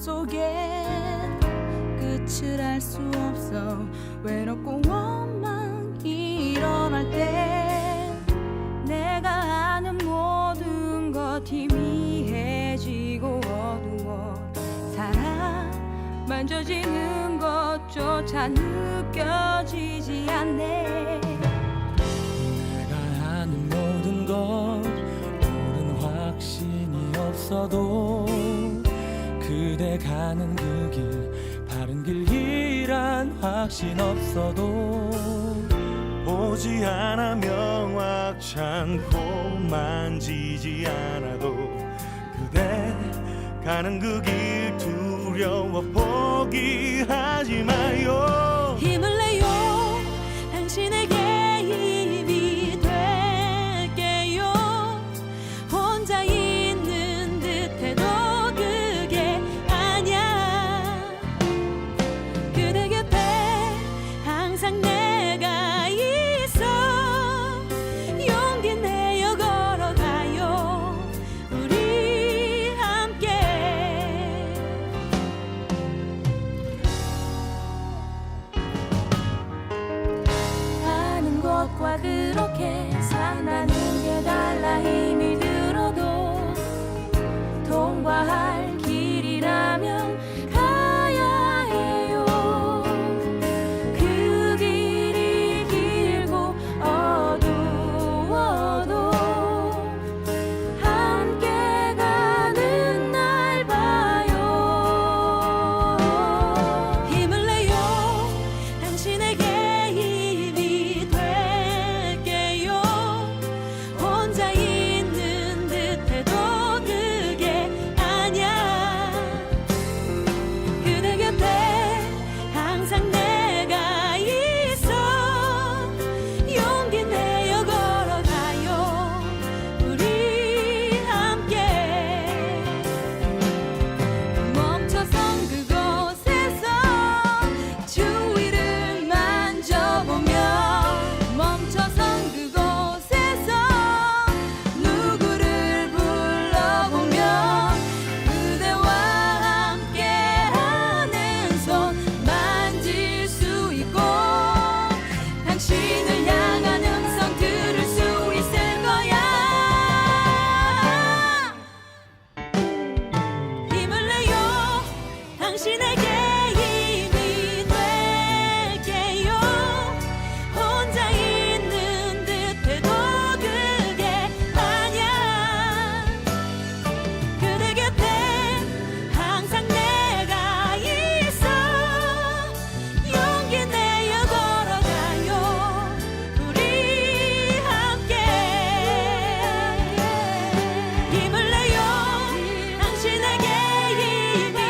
속엔 끝을 알 수 없어. 외롭고 원망 일어날 때 내가 아는 모든 것 희미해지고 어두워. 사랑 만져지는 것조차 느껴지지 않네. 내가 아는 모든 것 옳은 확신이 없어도 그대 가는 그 길 바른 길이란 확신 없어도 보지 않아 명확치 않고 만지지 않아도 그대 가는 그 길 두려워 포기하지 마요. 힘을 내요. 당신에게 힘이 될게요. 혼자 있는 듯해도 그게 아냐. 그대 곁에 항상 내가 있어. 용기 내어 걸어가요. 우리 함께. 아는 것과 그렇게 산다는 게 달라. 힘이 들어도 통과할 길이라면 가야 해요. 그 길이 길고 어두워도 함께 가는 날 봐요. 힘을 내요. 당신에게 힘이 될게요. 혼자 있는 듯해도 그게 아냐. 그대 곁에 항상 내가 있어. 용기 내어 걸어가요. 우리 함께. 멈춰선 그곳에서 주위를 만져보며 멈춰선 그곳에서 누구를 불러보며 그대와 함께하는 손 만질 수 있고 당신을 향한 음성 들을 수 있을 거야. 힘을 내요. 당신에게 힘이 될게요. 혼자 있는 듯해도 그게 아냐. 그대 곁에 항상 내가 있어. 용기 내어 걸어가요. 우리 함께. 힘을 내요. 당신에게 힘이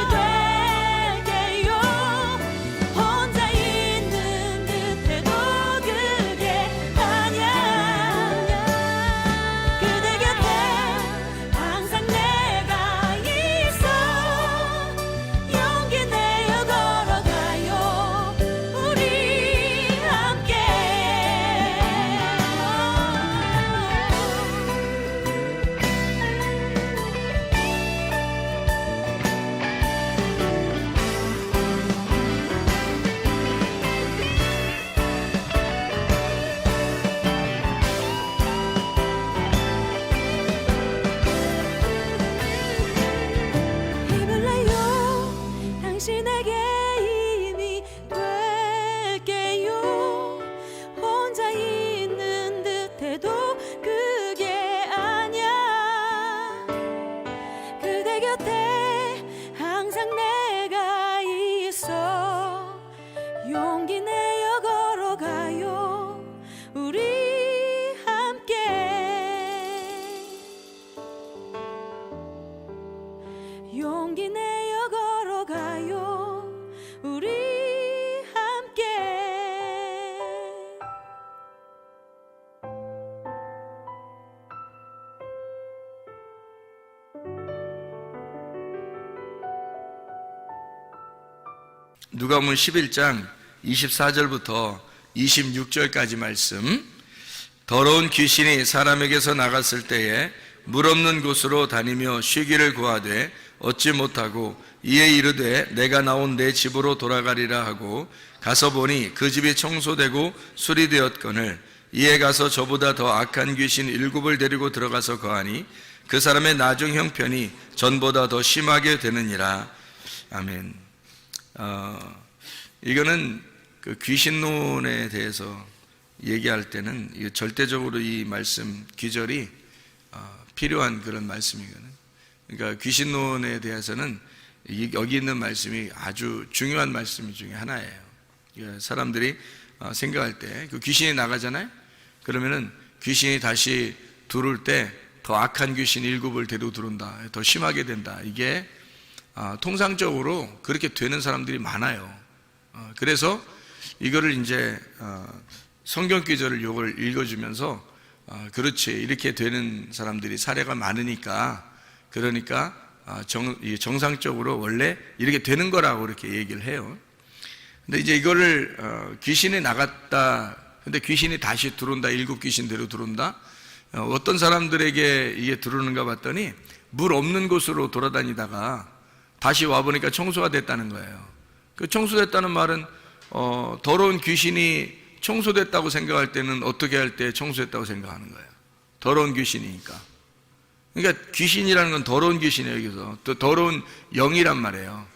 될게요. 혼자 있는 듯해도 그게 아냐. 그대 곁에 항상 내가 있어. 용기 내어 걸어가요. 우리 함께. 힘을 내요. 당신에게 힘이 될게요. 혼자 있는 듯해도 그게 아냐. 그대 곁에 항상 내가 있어. 용기 내어 걸어가요. 우리 함께. 용기 내어 걸어가요. 우리 함께. 누가복음 11장 24절부터 26절까지 말씀. 더러운 귀신이 사람에게서 나갔을 때에 물 없는 곳으로 다니며 쉬기를 구하되 얻지 못하고 이에 이르되 내가 나온 내 집으로 돌아가리라 하고 가서 보니 그 집이 청소되고 수리되었거늘 이에 가서 저보다 더 악한 귀신 7을 데리고 들어가서 거하니 그 사람의 나중 형편이 전보다 더 심하게 되느니라. 아멘. 이거는 그 귀신론에 대해서 얘기할 때는 절대적으로 이 말씀 귀절이 필요한 그런 말씀이거든요. 그러니까 귀신론에 대해서는 여기 있는 말씀이 아주 중요한 말씀 중에 하나예요. 사람들이 생각할 때 그 귀신이 나가잖아요. 그러면은 귀신이 다시 들어올 때 더 악한 귀신 7을 데리고 들어온다, 더 심하게 된다. 이게 통상적으로 그렇게 되는 사람들이 많아요. 그래서 이거를 이제 성경 기절을 요걸 읽어주면서 그렇지, 이렇게 되는 사람들이 사례가 많으니까, 그러니까 정상적으로 원래 이렇게 되는 거라고 이렇게 얘기를 해요. 근데 이제 이거를 귀신이 나갔다, 근데 귀신이 다시 들어온다, 7귀신대로 들어온다. 어떤 사람들에게 이게 들어오는가 봤더니 물 없는 곳으로 돌아다니다가 다시 와보니까 청소가 됐다는 거예요. 그 청소됐다는 말은 더러운 귀신이 청소됐다고 생각할 때는 어떻게 할 때 청소됐다고 생각하는 거예요? 더러운 귀신이니까. 그러니까 귀신이라는 건 더러운 귀신이에요. 여기서 또 더러운 영이란 말이에요.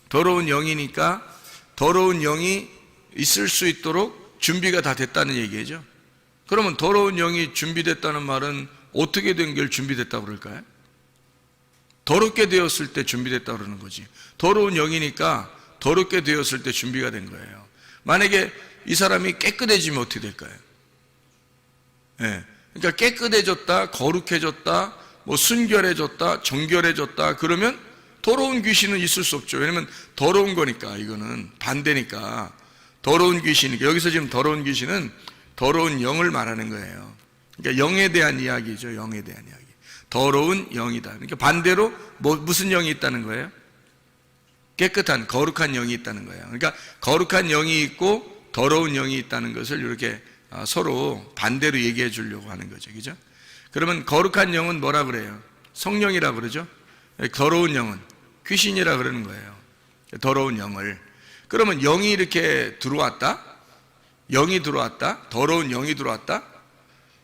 더러운 영이니까 더러운 영이 있을 수 있도록 준비가 다 됐다는 얘기죠. 그러면 더러운 영이 준비됐다는 말은 어떻게 된 게 준비됐다고 그럴까요? 더럽게 되었을 때 준비됐다고 그러는 거지. 더러운 영이니까 더럽게 되었을 때 준비가 된 거예요. 만약에 이 사람이 깨끗해지면 어떻게 될까요? 네. 그러니까 깨끗해졌다, 거룩해졌다, 뭐 순결해졌다, 정결해졌다, 그러면 더러운 귀신은 있을 수 없죠. 왜냐면 더러운 거니까, 이거는 반대니까. 더러운 귀신이니까. 여기서 지금 더러운 귀신은 더러운 영을 말하는 거예요. 그러니까 영에 대한 이야기죠. 영에 대한 이야기. 더러운 영이다. 그러니까 반대로 무슨 영이 있다는 거예요? 깨끗한, 거룩한 영이 있다는 거예요. 그러니까 거룩한 영이 있고 더러운 영이 있다는 것을 이렇게 서로 반대로 얘기해 주려고 하는 거죠. 그죠? 그러면 거룩한 영은 뭐라 그래요? 성령이라 그러죠? 더러운 영은 귀신이라 그러는 거예요. 더러운 영을. 그러면 영이 이렇게 들어왔다? 영이 들어왔다? 더러운 영이 들어왔다?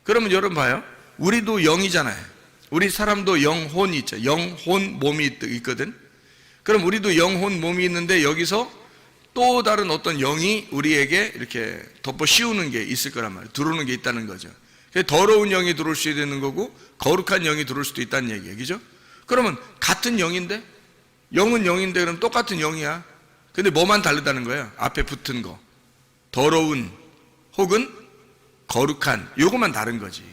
그러면 여러분 봐요. 우리도 영이잖아요. 우리 사람도 영혼이 있죠. 영혼 몸이 있거든. 그럼 우리도 영혼 몸이 있는데 여기서 또 다른 어떤 영이 우리에게 이렇게 덮어 씌우는 게 있을 거란 말이에요. 들어오는 게 있다는 거죠. 더러운 영이 들어올 수 있는 거고 거룩한 영이 들어올 수도 있다는 얘기예요. 그죠? 그러면 같은 영인데, 영은 영인데 그럼 똑같은 영이야. 근데 뭐만 다르다는 거예요? 앞에 붙은 거. 더러운 혹은 거룩한, 요것만 다른 거지.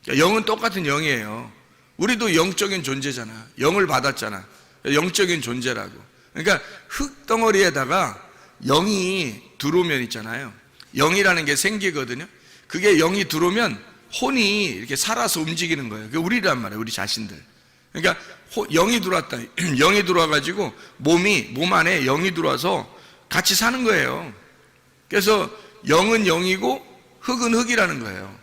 영은 똑같은 영이에요. 우리도 영적인 존재잖아. 영을 받았잖아. 영적인 존재라고. 그러니까 흙덩어리에다가 영이 들어오면 있잖아요. 영이라는 게 생기거든요. 그게 영이 들어오면 혼이 이렇게 살아서 움직이는 거예요. 그게 우리란 말이에요. 우리 자신들. 그러니까 영이 들어왔다. 영이 들어와가지고 몸 안에 영이 들어와서 같이 사는 거예요. 그래서 영은 영이고 흙은 흙이라는 거예요.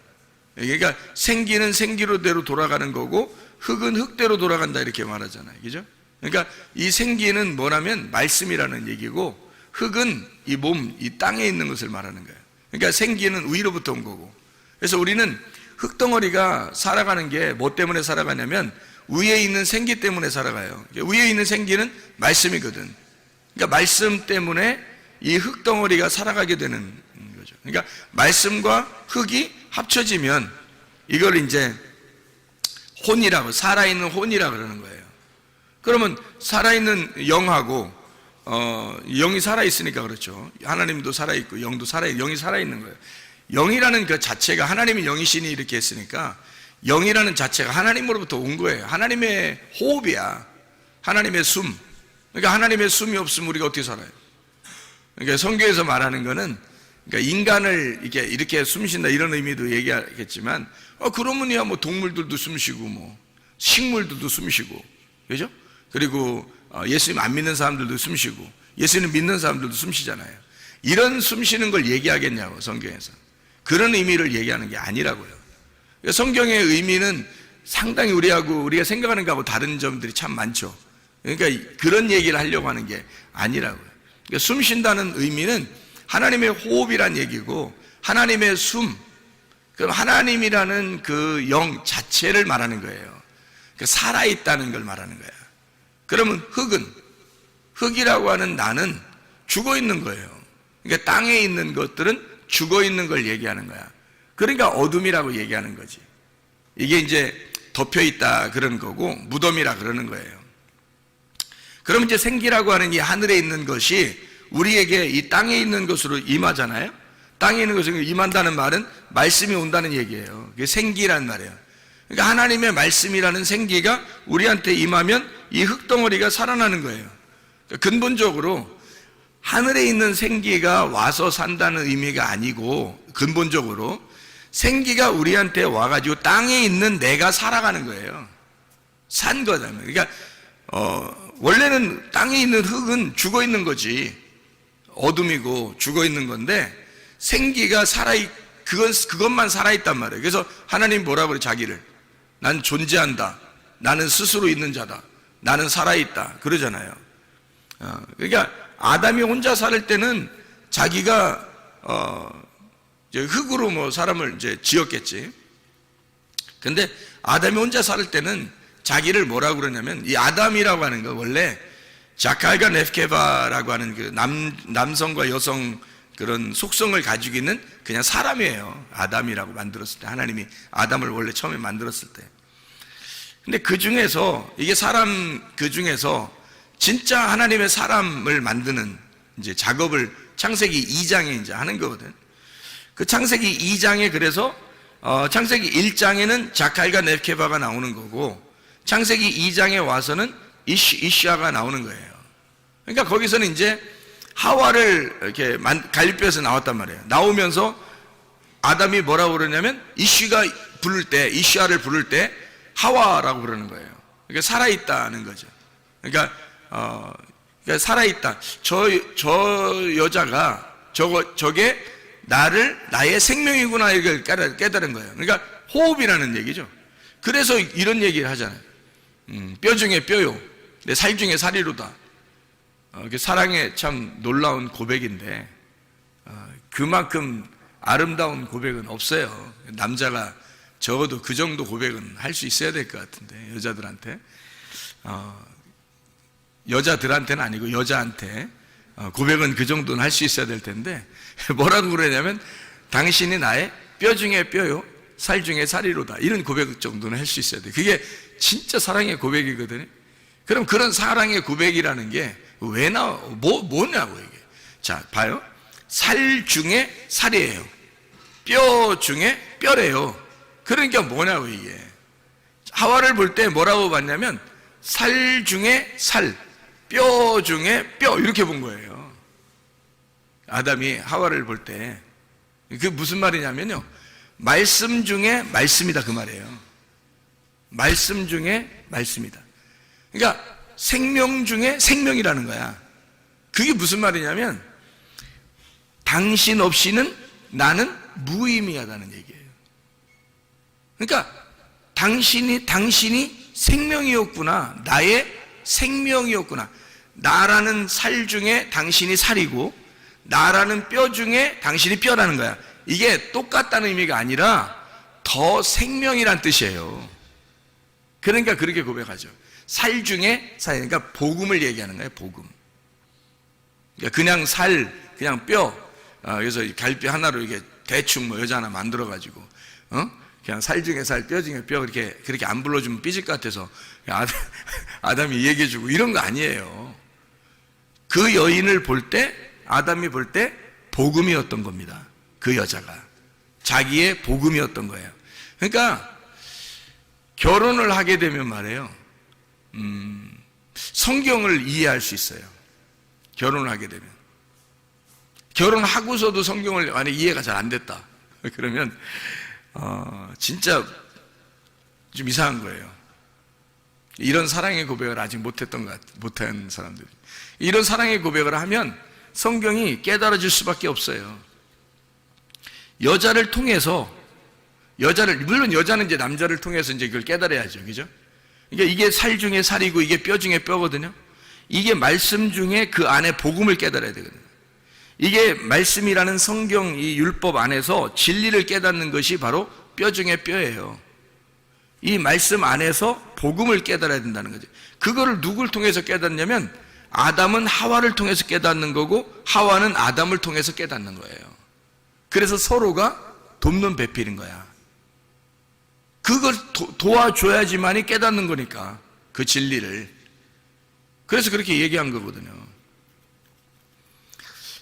그러니까 생기는 생기로대로 돌아가는 거고 흙은 흙대로 돌아간다, 이렇게 말하잖아요. 그죠? 그러니까 이 생기는 뭐냐면 말씀이라는 얘기고, 흙은 이 몸, 이 땅에 있는 것을 말하는 거예요. 그러니까 생기는 위로부터 온 거고. 그래서 우리는 흙덩어리가 살아가는 게 뭐 때문에 살아가냐면 위에 있는 생기 때문에 살아가요. 위에 있는 생기는 말씀이거든. 그러니까 말씀 때문에 이 흙덩어리가 살아가게 되는 거죠. 그러니까 말씀과 흙이 합쳐지면 이걸 이제 혼이라고, 살아있는 혼이라고 그러는 거예요. 그러면 살아있는 영하고 영이 살아있으니까 그렇죠. 하나님도 살아있고 영도 영이 살아있는 거예요. 영이라는 그 자체가, 하나님이 영이시니 이렇게 했으니까 영이라는 자체가 하나님으로부터 온 거예요. 하나님의 호흡이야. 하나님의 숨. 그러니까 하나님의 숨이 없으면 우리가 어떻게 살아요? 그러니까 성경에서 말하는 거는, 그러니까 인간을 이렇게 숨쉰다 이런 의미도 얘기하겠지만, 그러면야 뭐 동물들도 숨쉬고 뭐 식물들도 숨쉬고, 그죠? 그리고 예수님 안 믿는 사람들도 숨쉬고 예수님 믿는 사람들도 숨쉬잖아요. 이런 숨쉬는 걸 얘기하겠냐고, 성경에서. 그런 의미를 얘기하는 게 아니라고요. 성경의 의미는 상당히 우리가 생각하는 거하고 다른 점들이 참 많죠. 그러니까 그런 얘기를 하려고 하는 게 아니라고요. 그러니까 숨 쉰다는 의미는 하나님의 호흡이란 얘기고, 하나님의 숨, 그럼 하나님이라는 그 영 자체를 말하는 거예요. 그 살아있다는 걸 말하는 거야. 그러면 흙이라고 하는 나는 죽어 있는 거예요. 그러니까 땅에 있는 것들은 죽어 있는 걸 얘기하는 거야. 그러니까 어둠이라고 얘기하는 거지. 이게 이제 덮여 있다 그런 거고, 무덤이라 그러는 거예요. 그럼 이제 생기라고 하는 이 하늘에 있는 것이 우리에게 이 땅에 있는 것으로 임하잖아요. 땅에 있는 것으로 임한다는 말은 말씀이 온다는 얘기예요. 그게 생기란 말이에요. 그러니까 하나님의 말씀이라는 생기가 우리한테 임하면 이 흙덩어리가 살아나는 거예요. 그러니까 근본적으로 하늘에 있는 생기가 와서 산다는 의미가 아니고, 근본적으로 생기가 우리한테 와가지고 땅에 있는 내가 살아가는 거예요. 산 거잖아요. 그러니까 원래는 땅에 있는 흙은 죽어 있는 거지, 어둠이고 죽어 있는 건데, 생기가 그것만 살아있단 말이에요. 그래서 하나님 뭐라고 그래? 자기를 난 존재한다, 나는 스스로 있는 자다, 나는 살아있다 그러잖아요. 그러니까 아담이 혼자 살 때는 자기가 이제 흙으로 뭐 사람을 이제 지었겠지. 근데 아담이 혼자 살 때는 자기를 뭐라고 그러냐면, 이 아담이라고 하는 거 원래 자칼과 네프케바라고 하는 그 남성과 여성 그런 속성을 가지고 있는 그냥 사람이에요. 아담이라고 만들었을 때, 하나님이 아담을 원래 처음에 만들었을 때. 근데 그 중에서 이게 그 중에서 진짜 하나님의 사람을 만드는 이제 작업을 창세기 2장에 이제 하는 거거든. 그 창세기 2장에 그래서 창세기 1장에는 자칼과 네프케바가 나오는 거고, 창세기 2장에 와서는 이슈아가 나오는 거예요. 그러니까 거기서는 이제 하와를 이렇게 갈비뼈에서 나왔단 말이에요. 나오면서 아담이 뭐라고 그러냐면, 이슈아를 부를 때 하와라고 그러는 거예요. 그러니까 살아있다는 거죠. 그러니까 살아있다. 저 여자가 저게 나의 생명이구나, 이걸 깨달은 거예요. 그러니까 호흡이라는 얘기죠. 그래서 이런 얘기를 하잖아요. 뼈 중에 뼈요, 내 살 중에 살이로다. 사랑의 참 놀라운 고백인데, 그만큼 아름다운 고백은 없어요. 남자가 적어도 그 정도 고백은 할 수 있어야 될 것 같은데, 여자들한테, 여자들한테는 아니고 여자한테 고백은 그 정도는 할 수 있어야 될 텐데, 뭐라고 그러냐면, 당신이 나의 뼈 중에 뼈요, 살 중에 살이로다. 이런 고백 정도는 할 수 있어야 돼. 그게 진짜 사랑의 고백이거든요. 그럼 그런 사랑의 고백이라는 게 왜 뭐냐고 이게. 자, 봐요. 살 중에 살이에요. 뼈 중에 뼈래요. 그러니까 뭐냐고 이게. 하와를 볼 때 뭐라고 봤냐면, 살 중에 살, 뼈 중에 뼈, 이렇게 본 거예요. 아담이 하와를 볼 때. 그게 무슨 말이냐면요, 말씀 중에 말씀이다 그 말이에요. 말씀 중에 말씀이다. 그러니까 생명 중에 생명이라는 거야. 그게 무슨 말이냐면, 당신 없이는 나는 무의미하다는 얘기예요. 그러니까 당신이 생명이었구나, 나의 생명이었구나. 나라는 살 중에 당신이 살이고, 나라는 뼈 중에 당신이 뼈라는 거야. 이게 똑같다는 의미가 아니라 더 생명이란 뜻이에요. 그러니까 그렇게 고백하죠. 살 중에 살, 그러니까 복음을 얘기하는 거예요. 복음. 그러니까 그냥 살, 그냥 뼈. 그래서 갈비 하나로 이게 대충 뭐 여자 하나 만들어 가지고, 그냥 살 중에 살, 뼈 중에 뼈, 그렇게 안 불러주면 삐질 것 같아서 아담이 얘기해주고 이런 거 아니에요. 그 여인을 볼 때, 아담이 볼 때 복음이었던 겁니다. 그 여자가 자기의 복음이었던 거예요. 그러니까 결혼을 하게 되면 말이에요, 성경을 이해할 수 있어요. 결혼을 하게 되면. 결혼하고서도 성경을 만약 이해가 잘 안 됐다 그러면 진짜 좀 이상한 거예요. 이런 사랑의 고백을 아직 못한 사람들, 이런 사랑의 고백을 하면 성경이 깨달아질 수밖에 없어요. 여자를 통해서, 물론 여자는 이제 남자를 통해서 이제 그걸 깨달아야죠, 그죠? 그러니까 이게 살 중에 살이고 이게 뼈 중에 뼈거든요. 이게 말씀 중에 그 안에 복음을 깨달아야 되거든요. 이게 말씀이라는 성경 이 율법 안에서 진리를 깨닫는 것이 바로 뼈 중에 뼈예요. 이 말씀 안에서 복음을 깨달아야 된다는 거죠. 그거를 누굴 통해서 깨닫냐면 아담은 하와를 통해서 깨닫는 거고 하와는 아담을 통해서 깨닫는 거예요. 그래서 서로가 돕는 배필인 거야. 그걸 도와줘야지만이 깨닫는 거니까, 그 진리를. 그래서 그렇게 얘기한 거거든요.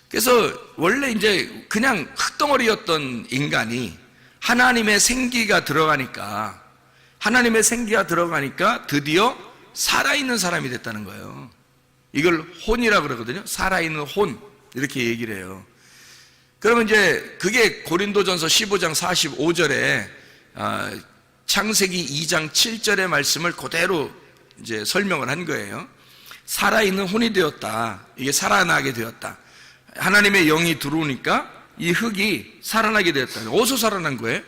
그래서 원래 이제 그냥 흙덩어리였던 인간이 하나님의 생기가 들어가니까 드디어 살아있는 사람이 됐다는 거예요. 이걸 혼이라고 그러거든요. 살아있는 혼, 이렇게 얘기를 해요. 그러면 이제 그게 고린도전서 15장 45절에 창세기 2장 7절의 말씀을 그대로 이제 설명을 한 거예요. 살아있는 혼이 되었다. 이게 살아나게 되었다. 하나님의 영이 들어오니까 이 흙이 살아나게 되었다. 어디서 살아난 거예요?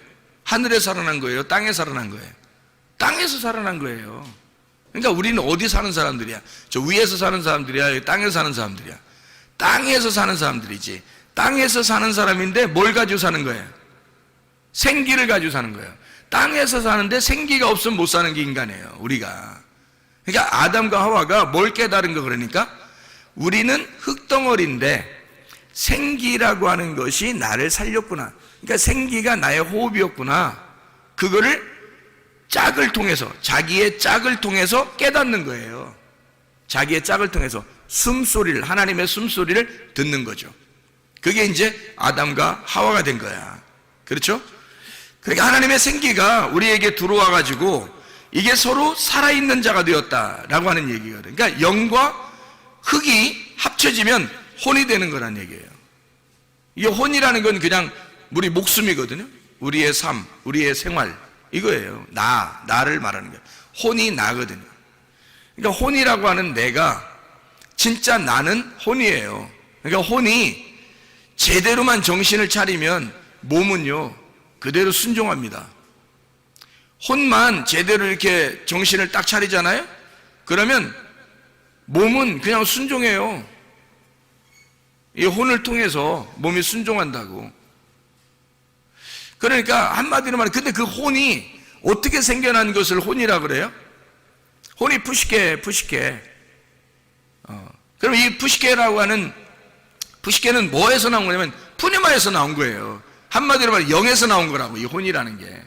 하늘에 살아난 거예요? 땅에 살아난 거예요? 땅에서 살아난 거예요. 그러니까 우리는 어디 사는 사람들이야? 저 위에서 사는 사람들이야? 땅에서 사는 사람들이야? 땅에서 사는 사람들이지. 땅에서 사는 사람인데 뭘 가지고 사는 거예요? 생기를 가지고 사는 거예요. 땅에서 사는데 생기가 없으면 못 사는 게 인간이에요, 우리가. 그러니까 아담과 하와가 뭘 깨달은 거 그러니까? 우리는 흙덩어리인데 생기라고 하는 것이 나를 살렸구나. 그러니까 생기가 나의 호흡이었구나. 그거를 짝을 통해서, 자기의 짝을 통해서 깨닫는 거예요. 자기의 짝을 통해서 숨소리를, 하나님의 숨소리를 듣는 거죠. 그게 이제 아담과 하와가 된 거야. 그렇죠? 그러니까 하나님의 생기가 우리에게 들어와 가지고 이게 서로 살아있는 자가 되었다라고 하는 얘기거든요. 그러니까 영과 흙이 합쳐지면 혼이 되는 거란 얘기예요. 이게 혼이라는 건 그냥 우리 목숨이거든요. 우리의 삶, 우리의 생활, 이거예요. 나를 말하는 거예요. 혼이 나거든요. 그러니까 혼이라고 하는 내가, 진짜 나는 혼이에요. 그러니까 혼이 제대로만 정신을 차리면 몸은요 그대로 순종합니다. 혼만 제대로 이렇게 정신을 딱 차리잖아요? 그러면 몸은 그냥 순종해요. 이 혼을 통해서 몸이 순종한다고. 그러니까 한마디로 말하면, 근데 그 혼이 어떻게 생겨난 것을 혼이라 그래요? 혼이 푸시케. 그럼 이 푸시케라고 하는, 푸시케는 뭐에서 나온 거냐면 푸니마에서 나온 거예요. 한마디로 말하면 영에서 나온 거라고, 이 혼이라는 게.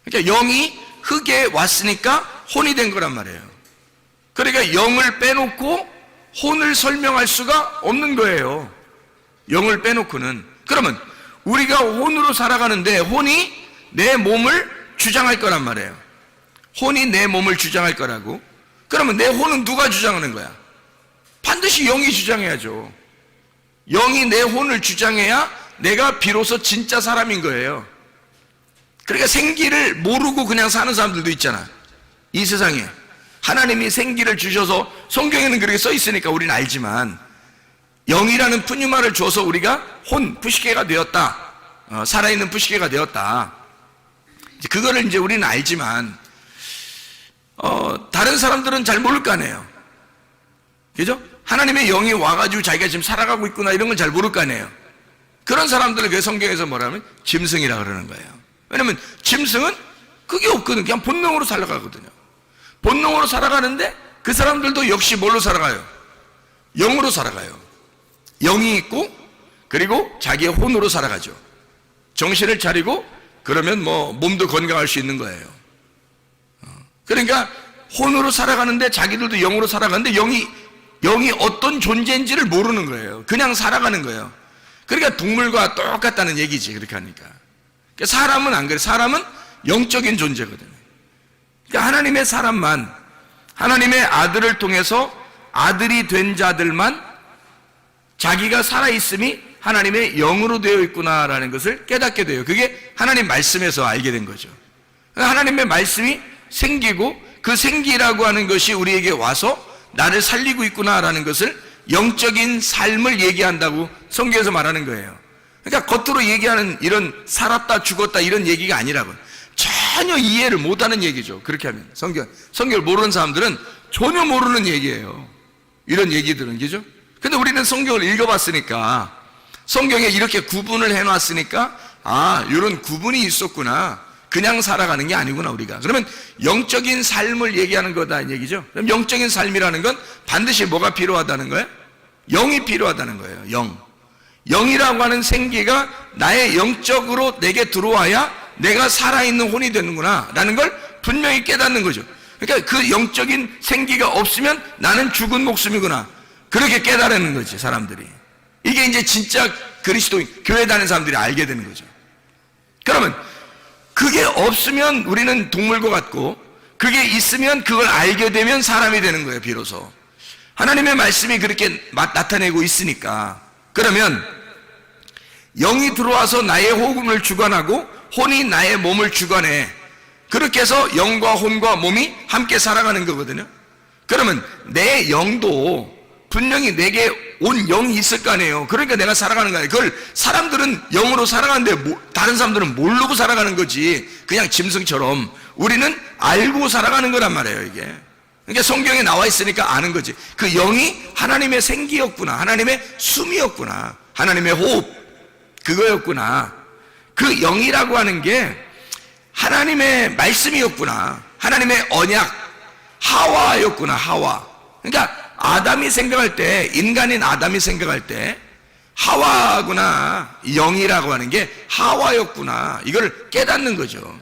그러니까 영이 흙에 왔으니까 혼이 된 거란 말이에요. 그러니까 영을 빼놓고 혼을 설명할 수가 없는 거예요. 영을 빼놓고는. 그러면 우리가 혼으로 살아가는데 혼이 내 몸을 주장할 거란 말이에요. 혼이 내 몸을 주장할 거라고. 그러면 내 혼은 누가 주장하는 거야? 반드시 영이 주장해야죠. 영이 내 혼을 주장해야 내가 비로소 진짜 사람인 거예요. 그러니까 생기를 모르고 그냥 사는 사람들도 있잖아. 이 세상에 하나님이 생기를 주셔서, 성경에는 그렇게 써 있으니까 우리는 알지만, 영이라는 푸뉴마를 줘서 우리가 혼, 푸시케가 되었다. 살아있는 푸시케가 되었다. 그거를 이제 우리는 알지만, 다른 사람들은 잘 모를 거 아니에요. 그죠? 하나님의 영이 와가지고 자기가 지금 살아가고 있구나, 이런 걸 잘 모를 거 아니에요. 그런 사람들을 그 성경에서 뭐라면 짐승이라 그러는 거예요. 왜냐면 짐승은 그게 없거든. 그냥 본능으로 살아가거든요. 본능으로 살아가는데 그 사람들도 역시 뭘로 살아가요? 영으로 살아가요. 영이 있고 그리고 자기의 혼으로 살아가죠. 정신을 차리고 그러면 뭐 몸도 건강할 수 있는 거예요. 그러니까 혼으로 살아가는데 자기들도 영으로 살아가는데 영이 어떤 존재인지를 모르는 거예요. 그냥 살아가는 거예요. 그러니까 동물과 똑같다는 얘기지, 그렇게 하니까. 그러니까 사람은 안 그래. 사람은 영적인 존재거든요. 그러니까 하나님의 사람만, 하나님의 아들을 통해서 아들이 된 자들만 자기가 살아있음이 하나님의 영으로 되어 있구나라는 것을 깨닫게 돼요. 그게 하나님 말씀에서 알게 된 거죠. 하나님의 말씀이 생기고 그 생기라고 하는 것이 우리에게 와서 나를 살리고 있구나라는 것을, 영적인 삶을 얘기한다고 성경에서 말하는 거예요. 그러니까 겉으로 얘기하는 이런 살았다 죽었다 이런 얘기가 아니라고. 저 전혀 이해를 못하는 얘기죠. 그렇게 하면 성경을 모르는 사람들은 전혀 모르는 얘기예요. 이런 얘기들은, 그죠? 근데 우리는 성경을 읽어봤으니까, 성경에 이렇게 구분을 해놨으니까, 아, 이런 구분이 있었구나. 그냥 살아가는 게 아니구나, 우리가. 그러면 영적인 삶을 얘기하는 거다, 이 얘기죠. 그럼 영적인 삶이라는 건 반드시 뭐가 필요하다는 거예요? 영이 필요하다는 거예요. 영이라고 하는 생기가 나의 영적으로 내게 들어와야 내가 살아있는 혼이 되는구나 라는 걸 분명히 깨닫는 거죠. 그러니까 그 영적인 생기가 없으면 나는 죽은 목숨이구나, 그렇게 깨달는 거지, 사람들이. 이게 이제 진짜 그리스도인, 교회 다니는 사람들이 알게 되는 거죠. 그러면 그게 없으면 우리는 동물과 같고, 그게 있으면 그걸 알게 되면 사람이 되는 거예요, 비로소. 하나님의 말씀이 그렇게 나타내고 있으니까. 그러면 영이 들어와서 나의 호흡을 주관하고 혼이 나의 몸을 주관해. 그렇게 해서 영과 혼과 몸이 함께 살아가는 거거든요. 그러면 내 영도 분명히 내게 온 영이 있을 거 아니에요. 그러니까 내가 살아가는 거예요. 그걸 사람들은 영으로 살아가는데 다른 사람들은 모르고 살아가는 거지. 그냥 짐승처럼. 우리는 알고 살아가는 거란 말이에요, 이게. 그러니까 성경에 나와 있으니까 아는 거지. 그 영이 하나님의 생기였구나, 하나님의 숨이었구나, 하나님의 호흡, 그거였구나. 그 영이라고 하는 게 하나님의 말씀이었구나, 하나님의 언약, 하와였구나, 하와. 그러니까 아담이 생각할 때, 인간인 아담이 생각할 때 하와구나, 영이라고 하는 게 하와였구나, 이걸 깨닫는 거죠.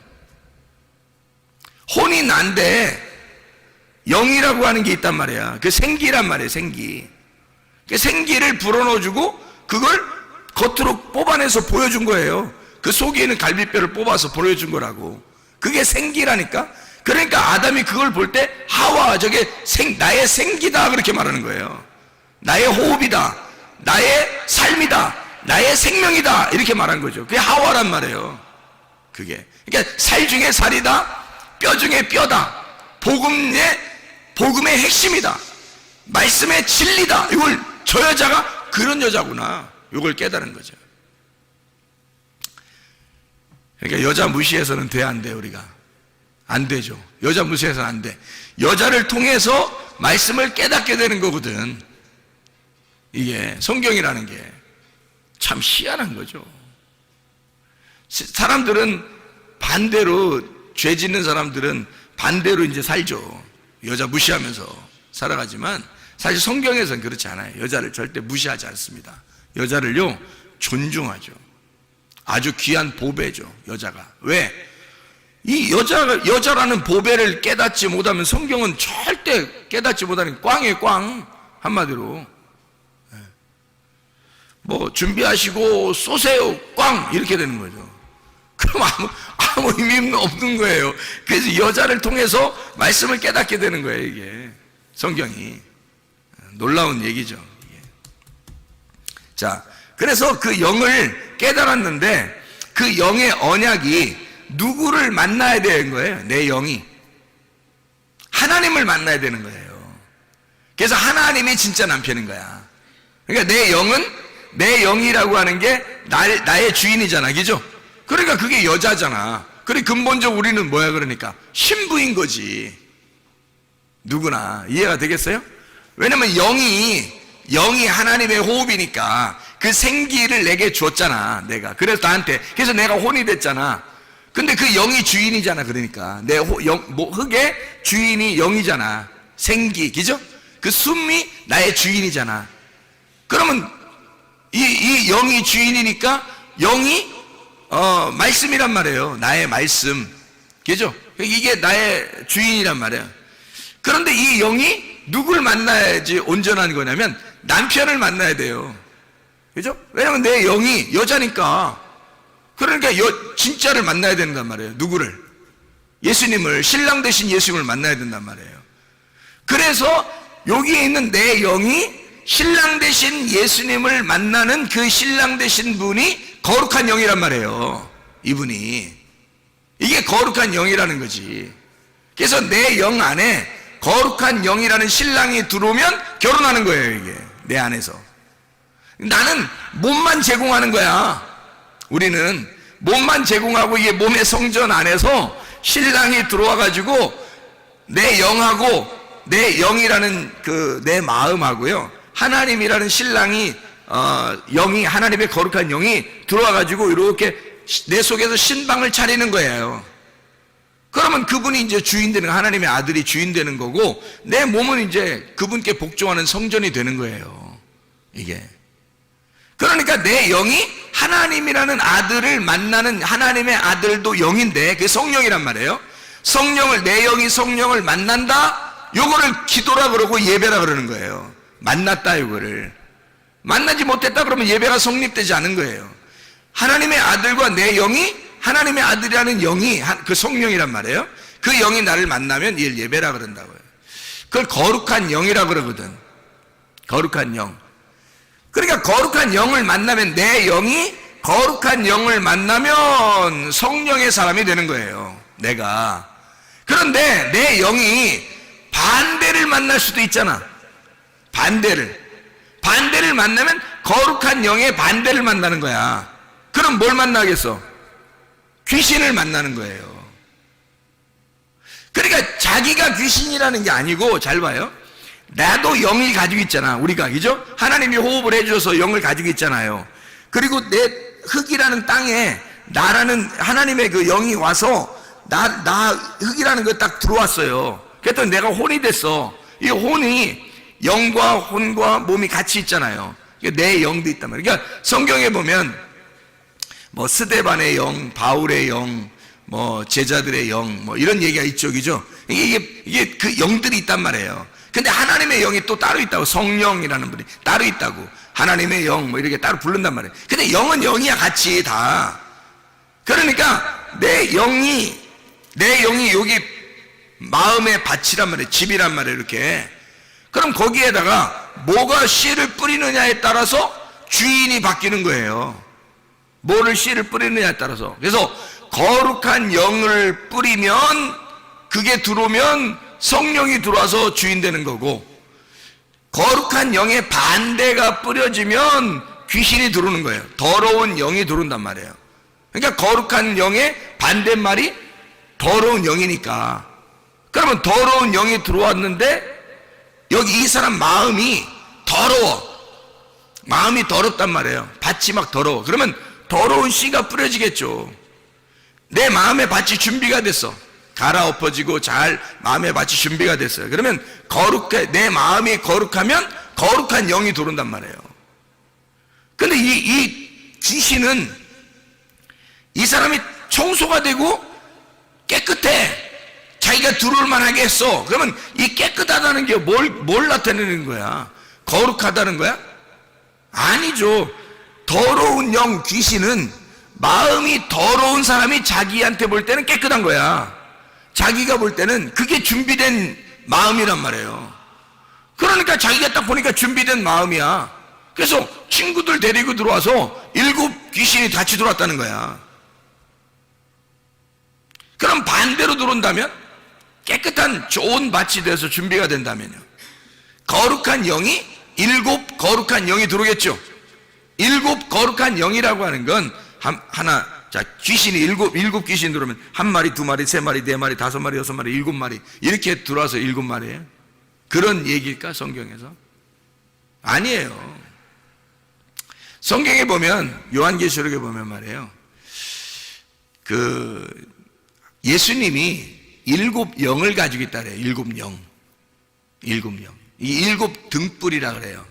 혼이 난데 영이라고 하는 게 있단 말이야. 그 생기란 말이에요, 생기. 그 생기를 불어넣어주고 그걸 겉으로 뽑아내서 보여준 거예요. 그 속에 있는 갈비뼈를 뽑아서 보여준 거라고. 그게 생기라니까. 그러니까 아담이 그걸 볼 때 하와, 저게 나의 생기다, 그렇게 말하는 거예요. 나의 호흡이다, 나의 삶이다, 나의 생명이다, 이렇게 말한 거죠. 그게 하와란 말이에요. 그게. 그러니까 살 중에 살이다, 뼈 중에 뼈다, 복음의 핵심이다, 말씀의 진리다. 이걸 저 여자가 그런 여자구나, 이걸 깨달은 거죠. 그러니까 여자 무시해서는 돼, 안 돼? 우리가 안 되죠. 여자 무시해서는 안 돼. 여자를 통해서 말씀을 깨닫게 되는 거거든. 이게 성경이라는 게 참 희한한 거죠. 사람들은 반대로, 죄 짓는 사람들은 반대로 이제 살죠. 여자 무시하면서 살아가지만 사실 성경에서는 그렇지 않아요. 여자를 절대 무시하지 않습니다. 여자를요, 존중하죠. 아주 귀한 보배죠, 여자가. 왜? 이 여자라는 보배를 깨닫지 못하면 성경은 절대 깨닫지 못하는 꽝이에요, 꽝. 한마디로. 뭐, 준비하시고 쏘세요, 꽝! 이렇게 되는 거죠. 그럼 아무 의미 없는 거예요. 그래서 여자를 통해서 말씀을 깨닫게 되는 거예요, 이게. 성경이. 놀라운 얘기죠. 이게. 자, 그래서 그 영을 깨달았는데 그 영의 언약이 누구를 만나야 되는 거예요? 내 영이. 하나님을 만나야 되는 거예요. 그래서 하나님이 진짜 남편인 거야. 그러니까 내 영이라고 하는 게 나의 주인이잖아, 그죠? 그러니까 그게 여자잖아. 그래, 근본적으로 우리는 뭐야, 그러니까 신부인 거지. 누구나. 이해가 되겠어요? 왜냐면 영이 하나님의 호흡이니까 그 생기를 내게 줬잖아, 내가. 그래서 나한테. 그래서 내가 혼이 됐잖아. 근데 그 영이 주인이잖아, 그러니까. 내 흙의 주인이 영이잖아. 생기, 그죠? 그 숨이 나의 주인이잖아. 그러면 이 영이 주인이니까 영이 말씀이란 말이에요. 나의 말씀, 그죠? 이게 나의 주인이란 말이에요. 그런데 이 영이 누굴 만나야지 온전한 거냐면 남편을 만나야 돼요, 그죠? 왜냐면 내 영이 여자니까. 그러니까 진짜를 만나야 된단 말이에요. 누구를? 예수님을, 신랑 되신 예수님을 만나야 된단 말이에요. 그래서 여기에 있는 내 영이 신랑 되신 예수님을 만나는 그 신랑 되신 분이 거룩한 영이란 말이에요. 이분이. 이게 거룩한 영이라는 거지. 그래서 내 영 안에 거룩한 영이라는 신랑이 들어오면 결혼하는 거예요, 이게. 내 안에서. 나는 몸만 제공하는 거야. 우리는 몸만 제공하고 이게 몸의 성전 안에서 신랑이 들어와 가지고 내 영하고 내 영이라는 그 내 마음하고요, 하나님이라는 신랑이 영이, 하나님의 거룩한 영이 들어와 가지고 이렇게 내 속에서 신방을 차리는 거예요. 그러면 그분이 이제 주인 되는, 하나님의 아들이 주인 되는 거고, 내 몸은 이제 그분께 복종하는 성전이 되는 거예요. 이게. 그러니까 내 영이 하나님이라는 아들을 만나는, 하나님의 아들도 영인데 그게 성령이란 말이에요. 성령을, 내 영이 성령을 만난다, 요거를 기도라 그러고 예배라 그러는 거예요. 만났다, 이거를. 만나지 못했다 그러면 예배가 성립되지 않은 거예요. 하나님의 아들과 내 영이, 하나님의 아들이라는 영이, 그 성령이란 말이에요. 그 영이 나를 만나면 이를 예배라 그런다고요. 그걸 거룩한 영이라 그러거든. 거룩한 영. 그러니까 거룩한 영을 만나면, 내 영이 거룩한 영을 만나면 성령의 사람이 되는 거예요, 내가. 그런데 내 영이 반대를 만날 수도 있잖아. 반대를 만나면 거룩한 영의 반대를 만나는 거야. 그럼 뭘 만나겠어? 귀신을 만나는 거예요. 그러니까 자기가 귀신이라는 게 아니고, 잘 봐요. 나도 영이 가지고 있잖아, 우리가. 그죠? 하나님이 호흡을 해줘서 영을 가지고 있잖아요. 그리고 내 흙이라는 땅에 나라는 하나님의 그 영이 와서 나 흙이라는 거 딱 들어왔어요. 그랬더니 내가 혼이 됐어. 이 혼이, 영과 혼과 몸이 같이 있잖아요. 내 영도 있단 말이에요. 그러니까 성경에 보면 뭐 스데반의 영, 바울의 영, 뭐 제자들의 영, 뭐 이런 얘기가 있죠, 그죠? 이게 그 영들이 있단 말이에요. 근데 하나님의 영이 또 따로 있다고, 성령이라는 분이 따로 있다고, 하나님의 영 뭐 이렇게 따로 부른단 말이에요. 근데 영은 영이야, 같이 다. 그러니까 내 영이 여기 마음의 밭이란 말이에요, 집이란 말이에요, 이렇게. 그럼 거기에다가 뭐가 씨를 뿌리느냐에 따라서 주인이 바뀌는 거예요. 뭐를 씨를 뿌리느냐에 따라서. 그래서 거룩한 영을 뿌리면, 그게 들어오면 성령이 들어와서 주인 되는 거고, 거룩한 영의 반대가 뿌려지면 귀신이 들어오는 거예요. 더러운 영이 들어온단 말이에요. 그러니까 거룩한 영의 반대말이 더러운 영이니까. 그러면 더러운 영이 들어왔는데 여기 이 사람 마음이 더러워. 마음이 더럽단 말이에요. 밭이 막 더러워. 그러면 더러운 씨가 뿌려지겠죠. 내 마음의 밭이 준비가 됐어. 갈아엎어지고 잘 마음의 밭이 준비가 됐어요. 그러면 내 마음이 거룩하면 거룩한 영이 들어온단 말이에요. 근데 이 귀신은, 이 사람이 청소가 되고 깨끗해. 자기가 들어올 만하게 했어. 그러면 이 깨끗하다는 게 뭘 나타내는 거야? 거룩하다는 거야? 아니죠. 더러운 영, 귀신은 마음이 더러운 사람이 자기한테 볼 때는 깨끗한 거야. 자기가 볼 때는 그게 준비된 마음이란 말이에요. 그러니까 자기가 딱 보니까 준비된 마음이야. 그래서 친구들 데리고 들어와서 7 귀신이 같이 들어왔다는 거야. 그럼 반대로 들어온다면, 깨끗한 좋은 밭이 돼서 준비가 된다면요, 거룩한 영이 7 거룩한 영이 들어오겠죠. 7 거룩한 영이라고 하는 건 하나, 자, 귀신이 7 귀신 들어오면 1마리, 2마리, 3마리, 4마리, 5마리, 6마리, 7마리 이렇게 들어와서 7마리예요. 그런 얘기일까, 성경에서? 아니에요. 성경에 보면, 요한계시록에 보면 말이에요, 예수님이 7 영을 가지고 있다 그래요. 7 영. 이 7 등불이라 그래요.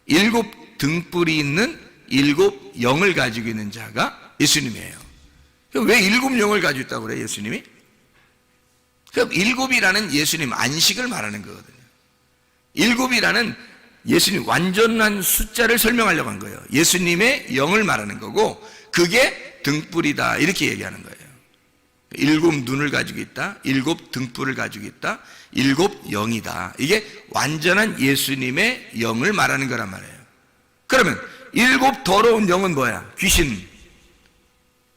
7 등불이 있는 7 영을 가지고 있는 자가 예수님이에요. 왜 7 영을 가지고 있다고 그래요, 예수님이? 그 7이라는 예수님 안식을 말하는 거거든요. 7이라는 예수님 완전한 숫자를 설명하려고 한 거예요. 예수님의 영을 말하는 거고, 그게 등불이다, 이렇게 얘기하는 거예요. 7 눈을 가지고 있다, 7 등불을 가지고 있다, 7 영이다. 이게 완전한 예수님의 영을 말하는 거란 말이에요. 그러면 7 더러운 영은 뭐야?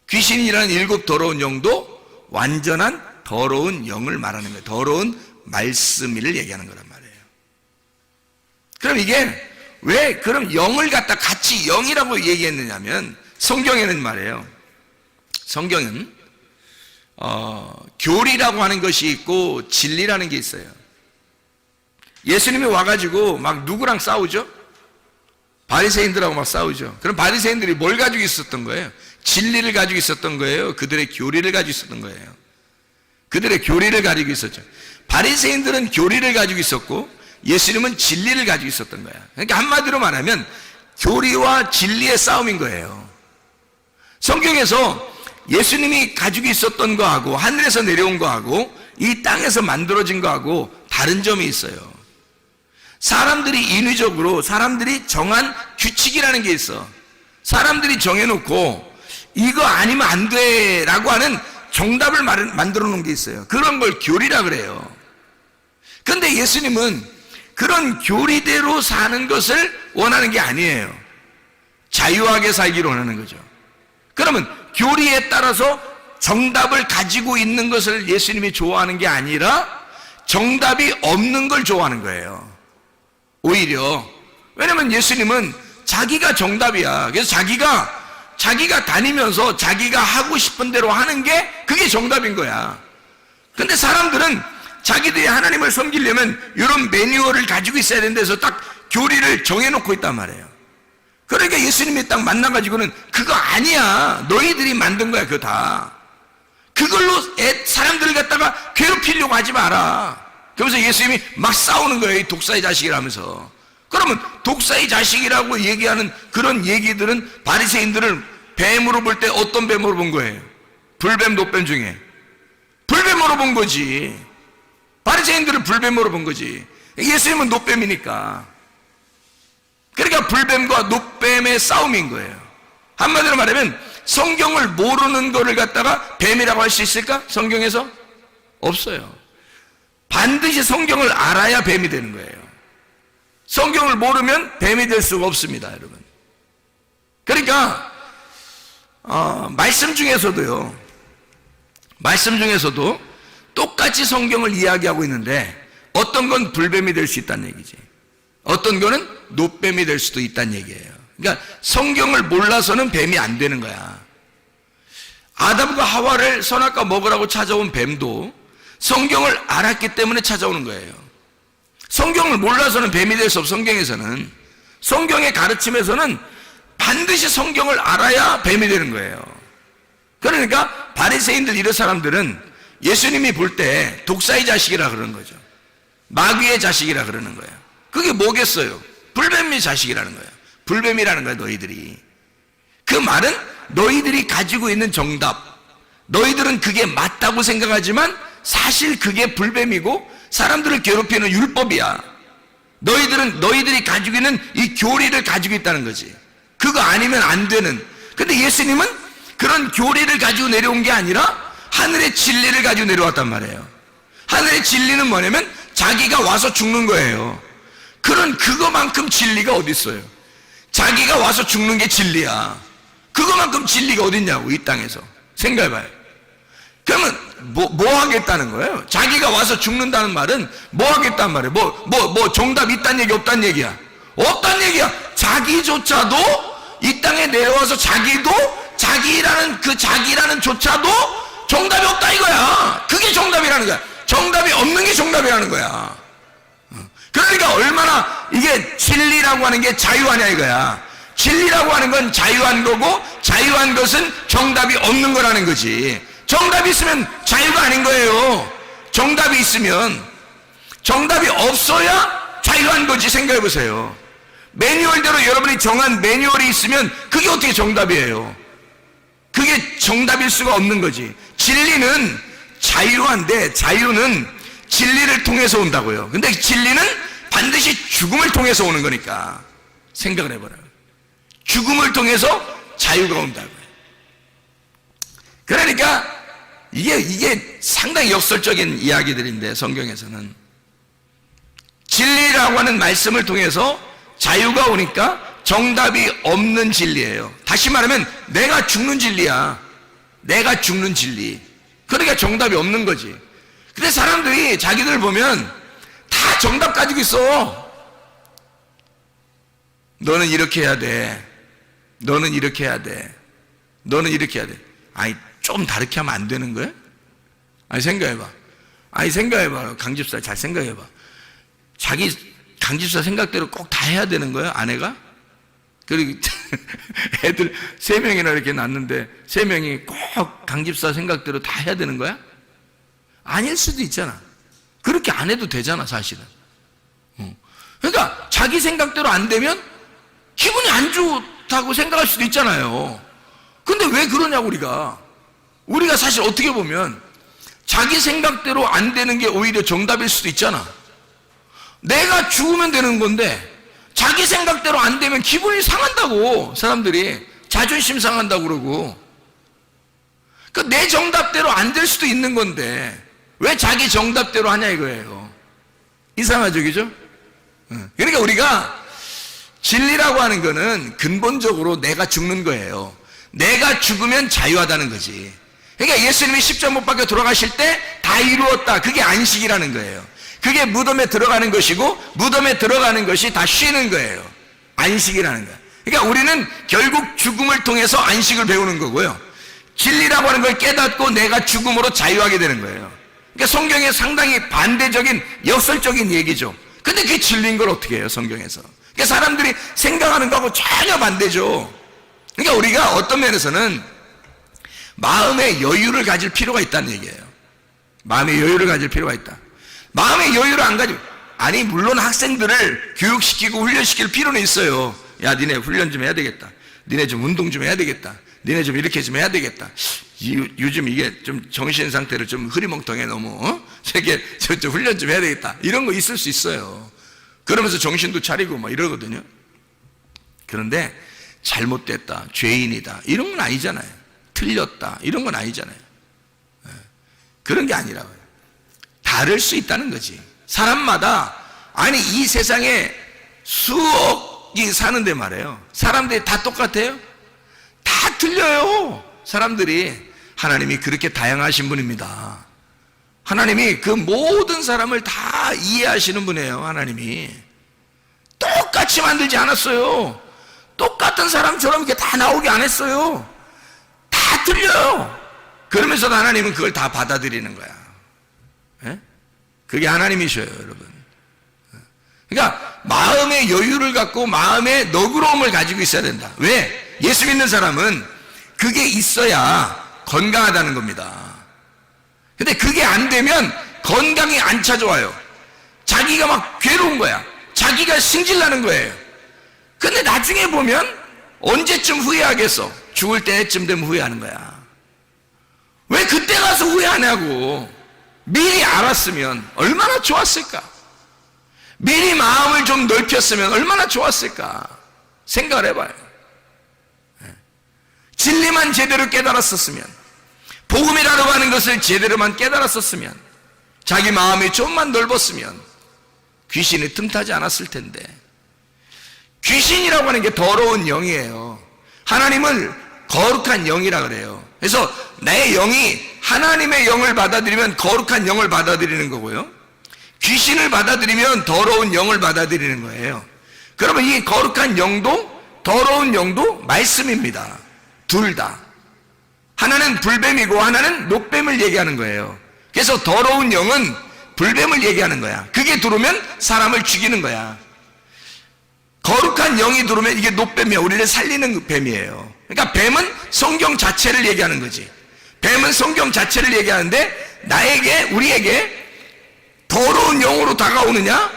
귀신이라는 7 더러운 영도 완전한 더러운 영을 말하는 거예요. 더러운 말씀을 얘기하는 거란 말이에요. 그럼 이게 왜 그럼 영을 갖다 같이 영이라고 얘기했느냐면, 성경에는 말이에요, 성경은 교리라고 하는 것이 있고 진리라는 게 있어요. 예수님이 와가지고 막 누구랑 싸우죠? 바리새인들하고 막 싸우죠. 그럼 바리새인들이 뭘 가지고 있었던 거예요? 진리를 가지고 있었던 거예요? 그들의 교리를 가지고 있었던 거예요? 그들의 교리를 가지고 있었죠. 바리새인들은 교리를 가지고 있었고 예수님은 진리를 가지고 있었던 거야. 그러니까 한마디로 말하면 교리와 진리의 싸움인 거예요. 성경에서 예수님이 가지고 있었던 거하고 하늘에서 내려온 거하고 이 땅에서 만들어진 거하고 다른 점이 있어요. 사람들이 인위적으로 사람들이 정한 규칙이라는 게 있어. 사람들이 정해놓고 이거 아니면 안 돼라고 하는 정답을 만들어 놓은 게 있어요. 그런 걸 교리라 그래요. 그런데 예수님은 그런 교리대로 사는 것을 원하는 게 아니에요. 자유하게 살기를 원하는 거죠. 그러면 교리에 따라서 정답을 가지고 있는 것을 예수님이 좋아하는 게 아니라 정답이 없는 걸 좋아하는 거예요. 오히려. 왜냐면 예수님은 자기가 정답이야. 그래서 자기가 다니면서 자기가 하고 싶은 대로 하는 게 그게 정답인 거야. 근데 사람들은 자기들이 하나님을 섬기려면 이런 매뉴얼을 가지고 있어야 된다 해서 딱 교리를 정해놓고 있단 말이에요. 그러니까 예수님이 딱 만나가지고는 그거 아니야. 너희들이 만든 거야, 그거 다. 그걸로 사람들을 갖다가 괴롭히려고 하지 마라. 그러면서 예수님이 막 싸우는 거예요. 이 독사의 자식이라면서. 그러면 독사의 자식이라고 얘기하는 그런 얘기들은 바리새인들을 뱀으로 볼 때 어떤 뱀으로 본 거예요? 불뱀, 노뱀 중에 불뱀으로 본 거지. 바리새인들을 불뱀으로 본 거지. 예수님은 노뱀이니까. 그러니까 불뱀과 노뱀의 싸움인 거예요. 한마디로 말하면 성경을 모르는 거를 갖다가 뱀이라고 할 수 있을까? 성경에서? 없어요. 반드시 성경을 알아야 뱀이 되는 거예요. 성경을 모르면 뱀이 될 수가 없습니다, 여러분. 그러니까 말씀 중에서도 똑같이 성경을 이야기하고 있는데 어떤 건 불뱀이 될 수 있다는 얘기지. 어떤 거는 노뱀이 될 수도 있다는 얘기예요. 그러니까 성경을 몰라서는 뱀이 안 되는 거야. 아담과 하와를 선악과 먹으라고 찾아온 뱀도 성경을 알았기 때문에 찾아오는 거예요. 성경을 몰라서는 뱀이 될 수 없어. 성경에서는, 성경의 가르침에서는 반드시 성경을 알아야 뱀이 되는 거예요. 그러니까 바리새인들 이런 사람들은 예수님이 볼 때 독사의 자식이라 그러는 거죠. 마귀의 자식이라 그러는 거예요. 그게 뭐겠어요? 불뱀의 자식이라는 거예요. 불뱀이라는 거예요, 너희들이. 그 말은 너희들이 가지고 있는 정답, 너희들은 그게 맞다고 생각하지만 사실 그게 불뱀이고 사람들을 괴롭히는 율법이야. 너희들이 가지고 있는 이 교리를 가지고 있다는 거지. 그거 아니면 안 되는. 근데 예수님은 그런 교리를 가지고 내려온 게 아니라 하늘의 진리를 가지고 내려왔단 말이에요. 하늘의 진리는 뭐냐면 자기가 와서 죽는 거예요. 그거만큼 진리가 어디 있어요? 자기가 와서 죽는 게 진리야. 그거만큼 진리가 어디 있냐고, 이 땅에서. 생각해봐요. 그러면 뭐 하겠다는 거예요? 자기가 와서 죽는다는 말은 뭐 하겠다는 말이에요? 뭐 정답 있단 얘기 없단 얘기야? 없단 얘기야. 자기조차도 이 땅에 내려와서 자기라는 조차도 정답이 없다 이거야. 그게 정답이라는 거야. 정답이 없는 게 정답이라는 거야. 그러니까 얼마나 이게 진리라고 하는 게 자유하냐 이거야. 진리라고 하는 건 자유한 거고 자유한 것은 정답이 없는 거라는 거지. 정답이 있으면 자유가 아닌 거예요. 정답이 있으면, 정답이 없어야 자유한 거지. 생각해 보세요. 매뉴얼대로 여러분이 정한 매뉴얼이 있으면 그게 어떻게 정답이에요? 그게 정답일 수가 없는 거지. 진리는 자유한데 자유는 진리를 통해서 온다고요. 근데 진리는 반드시 죽음을 통해서 오는 거니까 생각을 해봐라. 죽음을 통해서 자유가 온다고요. 그러니까 이게 상당히 역설적인 이야기들인데 성경에서는 진리라고 하는 말씀을 통해서 자유가 오니까 정답이 없는 진리예요. 다시 말하면 내가 죽는 진리야. 내가 죽는 진리. 그러니까 정답이 없는 거지. 근데 사람들이 자기들 보면 다 정답 가지고 있어. 너는 이렇게 해야 돼. 너는 이렇게 해야 돼. 너는 이렇게 해야 돼. 아니 좀 다르게 하면 안 되는 거야? 아니 생각해봐. 아니 생각해봐. 강집사 잘 생각해봐. 자기 강집사 생각대로 꼭 다 해야 되는 거야, 아내가? 그리고 애들 3명이나 이렇게 낳는데 3명이 꼭 강집사 생각대로 다 해야 되는 거야? 아닐 수도 있잖아. 그렇게 안 해도 되잖아, 사실은. 그러니까 자기 생각대로 안 되면 기분이 안 좋다고 생각할 수도 있잖아요. 근데 왜 그러냐고, 우리가 사실 어떻게 보면 자기 생각대로 안 되는 게 오히려 정답일 수도 있잖아. 내가 죽으면 되는 건데 자기 생각대로 안 되면 기분이 상한다고, 사람들이 자존심 상한다고 그러고. 그러니까 내 정답대로 안 될 수도 있는 건데 왜 자기 정답대로 하냐 이거예요. 이상하죠, 그죠? 그러니까 우리가 진리라고 하는 거는 근본적으로 내가 죽는 거예요. 내가 죽으면 자유하다는 거지. 그러니까 예수님이 십자가 못 박혀 돌아가실 때 다 이루었다, 그게 안식이라는 거예요. 그게 무덤에 들어가는 것이고 무덤에 들어가는 것이 다 쉬는 거예요. 안식이라는 거예요. 그러니까 우리는 결국 죽음을 통해서 안식을 배우는 거고요, 진리라고 하는 걸 깨닫고 내가 죽음으로 자유하게 되는 거예요. 그러니까 성경에 상당히 반대적인 역설적인 얘기죠. 근데 그게 진리인 걸 어떻게 해요, 성경에서? 그러니까 사람들이 생각하는 거하고 전혀 반대죠. 그러니까 우리가 어떤 면에서는 마음의 여유를 가질 필요가 있다는 얘기예요. 마음의 여유를 가질 필요가 있다. 마음의 여유를 안 가지고, 아니 물론 학생들을 교육시키고 훈련시킬 필요는 있어요. 야, 니네 훈련 좀 해야 되겠다. 니네 좀 운동 좀 해야 되겠다. 니네 좀 이렇게 좀 해야 되겠다. 요즘 이게 좀 정신 상태를 좀 흐리멍텅해 너무. 저게 좀 훈련 좀 해야 되겠다. 이런 거 있을 수 있어요. 그러면서 정신도 차리고 막 이러거든요. 그런데 잘못됐다, 죄인이다, 이런 건 아니잖아요. 틀렸다, 이런 건 아니잖아요. 그런 게 아니라고요. 다를 수 있다는 거지. 사람마다, 아니 이 세상에 수억이 사는데 말이에요, 사람들이 다 똑같아요? 다 틀려요, 사람들이. 하나님이 그렇게 다양하신 분입니다. 하나님이 그 모든 사람을 다 이해하시는 분이에요. 하나님이 똑같이 만들지 않았어요. 똑같은 사람처럼 이렇게 다 나오게 안 했어요. 다 틀려요. 그러면서도 하나님은 그걸 다 받아들이는 거야. 예? 그게 하나님이셔요, 여러분. 그러니까 마음의 여유를 갖고 마음의 너그러움을 가지고 있어야 된다. 왜? 예수 믿는 사람은 그게 있어야 건강하다는 겁니다. 근데 그게 안 되면 건강이 안 찾아와요. 자기가 막 괴로운 거야. 자기가 승질나는 거예요. 근데 나중에 보면 언제쯤 후회하겠어? 죽을 때쯤 되면 후회하는 거야. 왜 그때 가서 후회하냐고. 미리 알았으면 얼마나 좋았을까? 미리 마음을 좀 넓혔으면 얼마나 좋았을까? 생각을 해봐요. 진리만 제대로 깨달았었으면, 복음이라고 하는 것을 제대로만 깨달았었으면, 자기 마음이 좀만 넓었으면 귀신이 틈타지 않았을 텐데. 귀신이라고 하는 게 더러운 영이에요. 하나님을 거룩한 영이라 그래요. 그래서 내 영이 하나님의 영을 받아들이면 거룩한 영을 받아들이는 거고요, 귀신을 받아들이면 더러운 영을 받아들이는 거예요. 그러면 이 거룩한 영도 더러운 영도 말씀입니다. 둘 다. 하나는 불뱀이고 하나는 녹뱀을 얘기하는 거예요. 그래서 더러운 영은 불뱀을 얘기하는 거야. 그게 들어오면 사람을 죽이는 거야. 거룩한 영이 들어오면 이게 녹뱀이야. 우리를 살리는 뱀이에요. 그러니까 뱀은 성경 자체를 얘기하는 거지. 뱀은 성경 자체를 얘기하는데, 나에게, 우리에게 더러운 영으로 다가오느냐,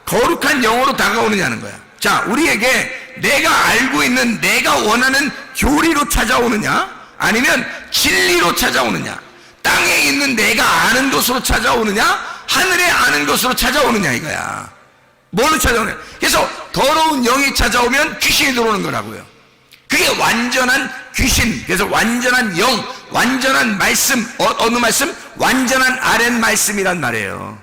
거룩한 영으로 다가오느냐는 거야. 자, 우리에게 내가 알고 있는, 내가 원하는 교리로 찾아오느냐, 아니면 진리로 찾아오느냐, 땅에 있는 내가 아는 것으로 찾아오느냐, 하늘에 아는 것으로 찾아오느냐 이거야. 뭘로 찾아오느냐. 그래서 더러운 영이 찾아오면 귀신이 들어오는 거라고요. 그게 완전한 귀신. 그래서 완전한 영, 완전한 말씀, 어느 말씀? 완전한 아랫 말씀이란 말이에요.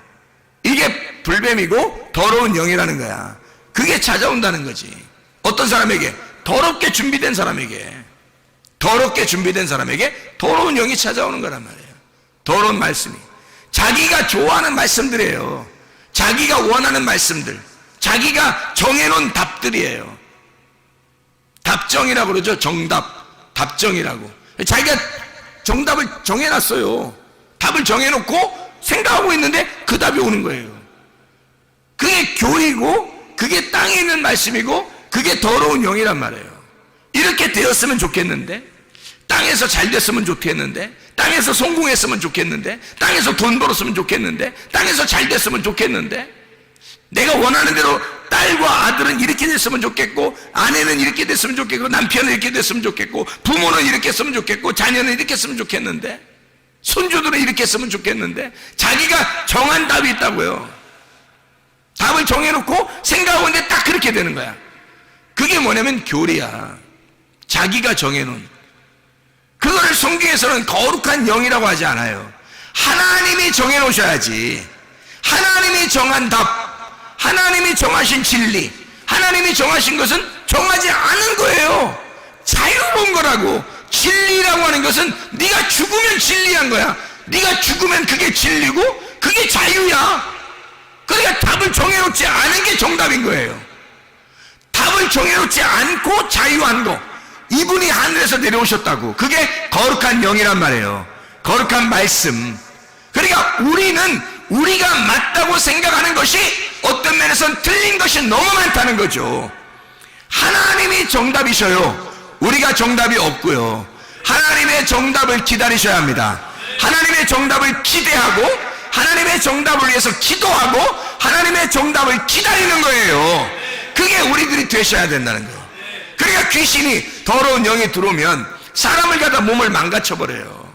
이게 불뱀이고 더러운 영이라는 거야. 그게 찾아온다는 거지. 어떤 사람에게? 더럽게 준비된 사람에게. 더럽게 준비된 사람에게 더러운 영이 찾아오는 거란 말이에요. 더러운 말씀이. 자기가 좋아하는 말씀들이에요. 자기가 원하는 말씀들, 자기가 정해놓은 답들이에요. 답정이라고 그러죠. 정답, 답정이라고. 자기가 정답을 정해놨어요. 답을 정해놓고 생각하고 있는데 그 답이 오는 거예요. 그게 교리고 그게 땅에 있는 말씀이고 그게 더러운 영이란 말이에요. 이렇게 되었으면 좋겠는데, 땅에서 잘 됐으면 좋겠는데, 땅에서 성공했으면 좋겠는데, 땅에서 돈 벌었으면 좋겠는데, 땅에서 잘 됐으면 좋겠는데, 내가 원하는 대로 딸과 아들은 이렇게 됐으면 좋겠고, 아내는 이렇게 됐으면 좋겠고, 남편은 이렇게 됐으면 좋겠고, 부모는 이렇게 했으면 좋겠고, 자녀는 이렇게 했으면 좋겠는데, 손주들은 이렇게 했으면 좋겠는데, 자기가 정한 답이 있다고요. 답을 정해놓고 생각하고 있는데 딱 그렇게 되는 거야. 그게 뭐냐면 교리야. 자기가 정해놓은. 그거를 성경에서는 거룩한 영이라고 하지 않아요. 하나님이 정해놓으셔야지. 하나님이 정한 답, 하나님이 정하신 진리, 하나님이 정하신 것은 정하지 않은 거예요. 자유로운 거라고. 진리라고 하는 것은 네가 죽으면 진리한 거야. 네가 죽으면 그게 진리고 그게 자유야. 그러니까 답을 정해놓지 않은 게 정답인 거예요. 답을 정해놓지 않고 자유한 거, 이분이 하늘에서 내려오셨다고. 그게 거룩한 영이란 말이에요. 거룩한 말씀. 그러니까 우리는 우리가 맞다고 생각하는 것이 어떤 면에서는 틀린 것이 너무 많다는 거죠. 하나님이 정답이셔요. 우리가 정답이 없고요. 하나님의 정답을 기다리셔야 합니다. 하나님의 정답을 기대하고 하나님의 정답을 위해서 기도하고 하나님의 정답을 기다리는 거예요. 그게 우리들이 되셔야 된다는 거예요. 그러니까 귀신이, 더러운 영이 들어오면 사람을 갖다 몸을 망가쳐버려요.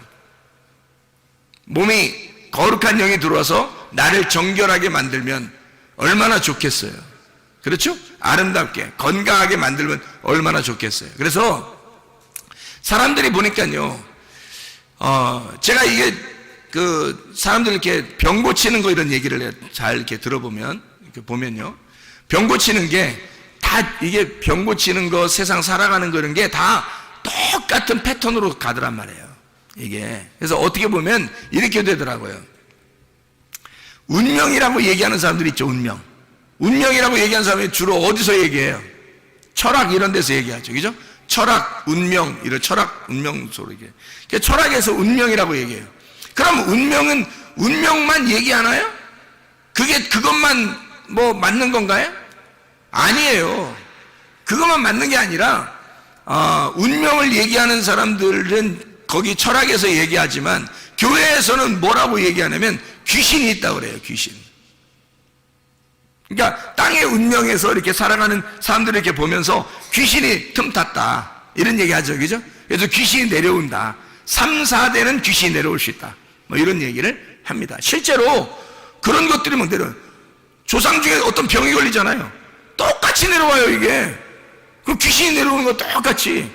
몸이 거룩한 영이 들어와서 나를 정결하게 만들면 얼마나 좋겠어요. 그렇죠? 아름답게 건강하게 만들면 얼마나 좋겠어요. 그래서 사람들이 보니까요, 제가 이게 그 사람들 이렇게 병 고치는 거 이런 얘기를 잘 이렇게 들어보면, 이렇게 보면요, 병 고치는 게 다 이게 병 고치는 거, 세상 살아가는 거 이런 게 다 똑같은 패턴으로 가더란 말이에요. 이게. 그래서 어떻게 보면 이렇게 되더라고요. 운명이라고 얘기하는 사람들이 있죠. 운명. 운명이라고 얘기하는 사람이 주로 어디서 얘기해요? 철학 이런 데서 얘기하죠. 그죠? 철학, 운명, 이런 철학, 운명 소리 얘기해요. 철학에서 운명이라고 얘기해요. 그럼 운명은 운명만 얘기하나요? 그것만 뭐 맞는 건가요? 아니에요. 그것만 맞는 게 아니라, 운명을 얘기하는 사람들은 거기 철학에서 얘기하지만 교회에서는 뭐라고 얘기하냐면 귀신이 있다고 그래요. 귀신. 그러니까 땅의 운명에서 이렇게 살아가는 사람들을 이렇게 보면서 귀신이 틈탔다 이런 얘기 하죠. 그죠? 그래서 귀신이 내려온다. 3, 4대는 귀신이 내려올 수 있다. 뭐 이런 얘기를 합니다. 실제로 그런 것들이 뭐 조상 중에 어떤 병이 걸리잖아요. 똑같이 내려와요, 이게. 그 귀신이 내려오는 거 똑같이.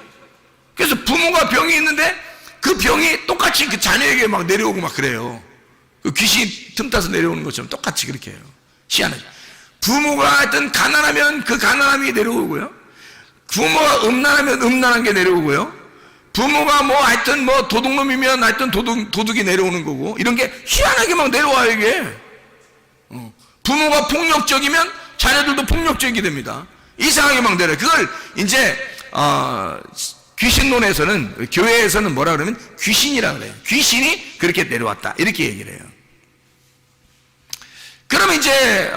그래서 부모가 병이 있는데 그 병이 똑같이 그 자녀에게 막 내려오고 막 그래요. 그 귀신이 틈타서 내려오는 것처럼 똑같이 그렇게 해요. 희한하죠. 부모가 하여튼 가난하면 그 가난함이 내려오고요. 부모가 음란하면 음란한 게 내려오고요. 부모가 뭐 하여튼 뭐 도둑놈이면 하여튼 도둑이 내려오는 거고, 이런 게 희한하게 막 내려와요, 이게. 부모가 폭력적이면 자녀들도 폭력적이게 됩니다. 이상하게 막 내려요. 그걸 이제 귀신론에서는, 교회에서는 뭐라 그러면 귀신이라 그래요. 귀신이 그렇게 내려왔다 이렇게 얘기를 해요. 그러면 이제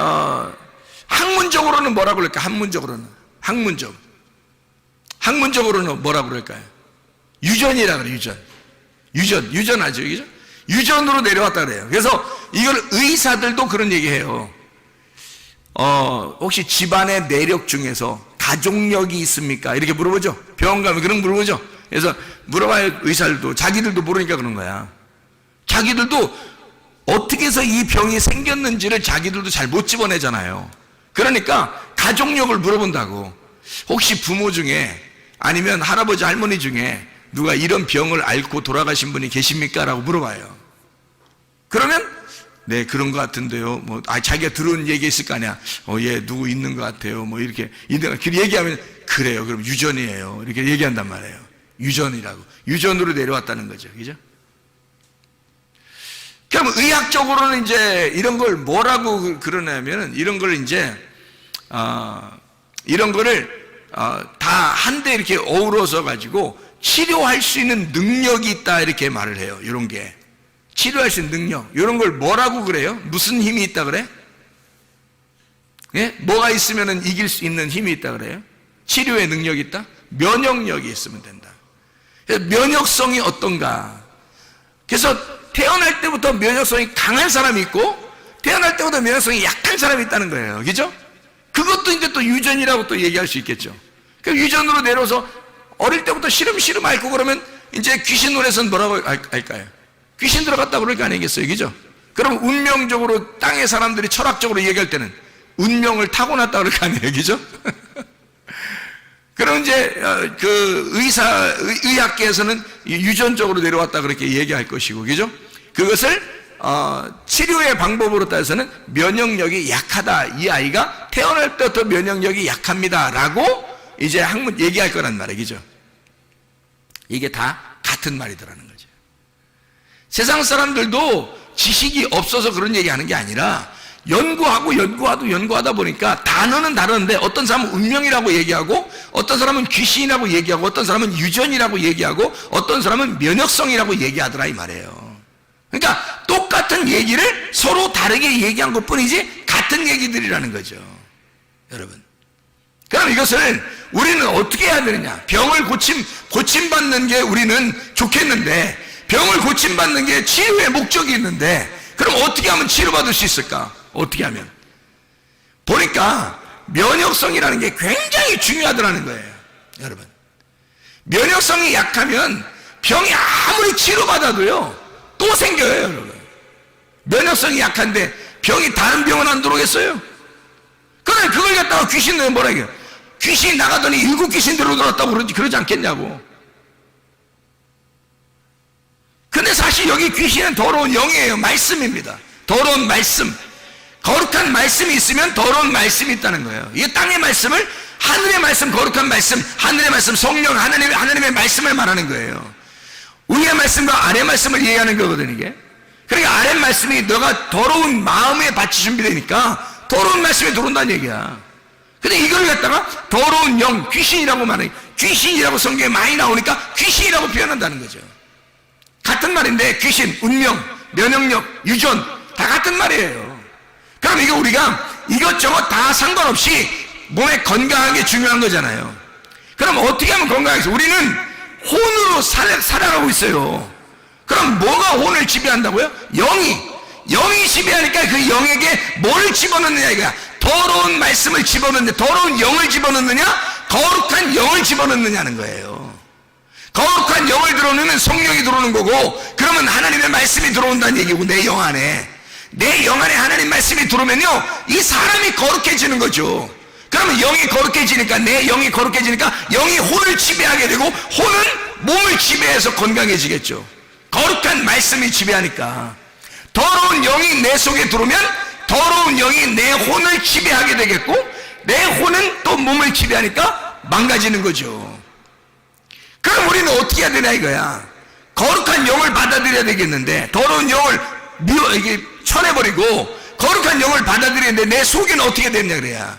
학문적으로는 뭐라고 그럴까? 학문적으로는 뭐라고 그럴까요? 유전이라 그래요. 유전하죠. 그죠? 유전으로 내려왔다 그래요. 그래서 이걸 의사들도 그런 얘기해요. 혹시 집안의 내력 중에서 가족력이 있습니까? 이렇게 물어보죠. 병원 가면 그런 거 물어보죠. 그래서 물어봐요. 의사들도. 자기들도 모르니까 그런 거야. 자기들도 어떻게 해서 이 병이 생겼는지를 자기들도 잘 못 집어내잖아요. 그러니까 가족력을 물어본다고. 혹시 부모 중에 아니면 할아버지 할머니 중에 누가 이런 병을 앓고 돌아가신 분이 계십니까? 라고 물어봐요. 그러면 네, 그런 것 같은데요. 뭐, 자기가 들은 얘기 있을 거 아니야. 예, 누구 있는 것 같아요. 뭐, 이렇게 얘기하면, 그래요. 그럼 유전이에요. 이렇게 얘기한단 말이에요. 유전이라고. 유전으로 내려왔다는 거죠. 그죠? 그럼 의학적으로는 이제 이런 걸 뭐라고 그러냐면은, 이런 걸 이제, 이런 거를, 다 한데 이렇게 어우러서 가지고 치료할 수 있는 능력이 있다. 이렇게 말을 해요. 이런 게. 치료할 수 있는 능력, 이런 걸 뭐라고 그래요? 무슨 힘이 있다 그래? 예? 뭐가 있으면 이길 수 있는 힘이 있다 그래요? 치료의 능력이 있다? 면역력이 있으면 된다. 면역성이 어떤가? 그래서 태어날 때부터 면역성이 강한 사람이 있고 태어날 때부터 면역성이 약한 사람이 있다는 거예요. 그죠? 그것도 이제 또 유전이라고 또 얘기할 수 있겠죠. 그 유전으로 내려서 어릴 때부터 시름시름 앓고 그러면 이제 귀신 노래에서는 뭐라고 할까요? 귀신 들어갔다고 그럴 거 아니겠어요? 그죠? 그럼 운명적으로 땅의 사람들이 철학적으로 얘기할 때는 운명을 타고났다고 그럴 거 아니에요? 그죠? 그럼 이제 그 의학계에서는 유전적으로 내려왔다 그렇게 얘기할 것이고, 그죠? 그것을 치료의 방법으로 따져서는 면역력이 약하다. 이 아이가 태어날 때부터 면역력이 약합니다. 라고 이제 학문 얘기할 거란 말이에요. 그죠? 이게 다 같은 말이더라는 거죠. 세상 사람들도 지식이 없어서 그런 얘기 하는 게 아니라 연구하다 보니까 단어는 다르는데 어떤 사람은 운명이라고 얘기하고 어떤 사람은 귀신이라고 얘기하고 어떤 사람은 유전이라고 얘기하고 어떤 사람은 면역성이라고 얘기하더라 이 말이에요. 그러니까 똑같은 얘기를 서로 다르게 얘기한 것 뿐이지 같은 얘기들이라는 거죠. 여러분, 그럼 이것을 우리는 어떻게 해야 되느냐? 병을 고침받는 게 우리는 좋겠는데 병을 고침받는 게 치료의 목적이 있는데 그럼 어떻게 하면 치료받을 수 있을까? 어떻게 하면? 보니까 면역성이라는 게 굉장히 중요하더라는 거예요. 여러분, 면역성이 약하면 병이 아무리 치료받아도요 또 생겨요. 여러분, 면역성이 약한데 병이 다른 병은 안 들어오겠어요? 그래, 그걸 갖다가 귀신은 뭐라 해요? 귀신이 나가더니 7 귀신대로 들어왔다고 그러지 않겠냐고. 근데 사실 여기 귀신은 더러운 영이에요. 말씀입니다. 더러운 말씀, 거룩한 말씀이 있으면 더러운 말씀이 있다는 거예요. 이 땅의 말씀을 하늘의 말씀, 거룩한 말씀, 하늘의 말씀, 성령, 하나님의 말씀을 말하는 거예요. 위의 말씀과 아래 말씀을 얘기하는 거거든요, 이게. 그러니까 아래 말씀이 너가 더러운 마음의 밭이 준비되니까 더러운 말씀이 들어온다는 얘기야. 근데 이걸 갖다가 더러운 영, 귀신이라고 말해. 귀신이라고 성경에 많이 나오니까 귀신이라고 표현한다는 거죠. 같은 말인데 귀신, 운명, 면역력, 유전 다 같은 말이에요. 그럼 이거 우리가 이것저것 다 상관없이 몸에 건강한 게 중요한 거잖아요. 그럼 어떻게 하면 건강하겠어요? 우리는 혼으로 살아가고 있어요. 그럼 뭐가 혼을 지배한다고요? 영이 지배하니까 그 영에게 뭘 집어넣느냐 이거야. 더러운 말씀을 집어넣느냐, 더러운 영을 집어넣느냐, 거룩한 영을 집어넣느냐는 거예요. 거룩한 영을 들어오면 성령이 들어오는 거고, 그러면 하나님의 말씀이 들어온다는 얘기고, 내 영 안에 하나님 말씀이 들어오면요 이 사람이 거룩해지는 거죠. 그러면 영이 거룩해지니까, 내 영이 거룩해지니까 영이 혼을 지배하게 되고, 혼은 몸을 지배해서 건강해지겠죠. 거룩한 말씀이 지배하니까. 더러운 영이 내 속에 들어오면 더러운 영이 내 혼을 지배하게 되겠고, 내 혼은 또 몸을 지배하니까 망가지는 거죠. 그럼 우리는 어떻게 해야 되냐 이거야. 거룩한 영을 받아들여야 되겠는데, 더러운 영을 쳐내버리고 거룩한 영을 받아들이는데 내 속에는 어떻게 되냐 그래야.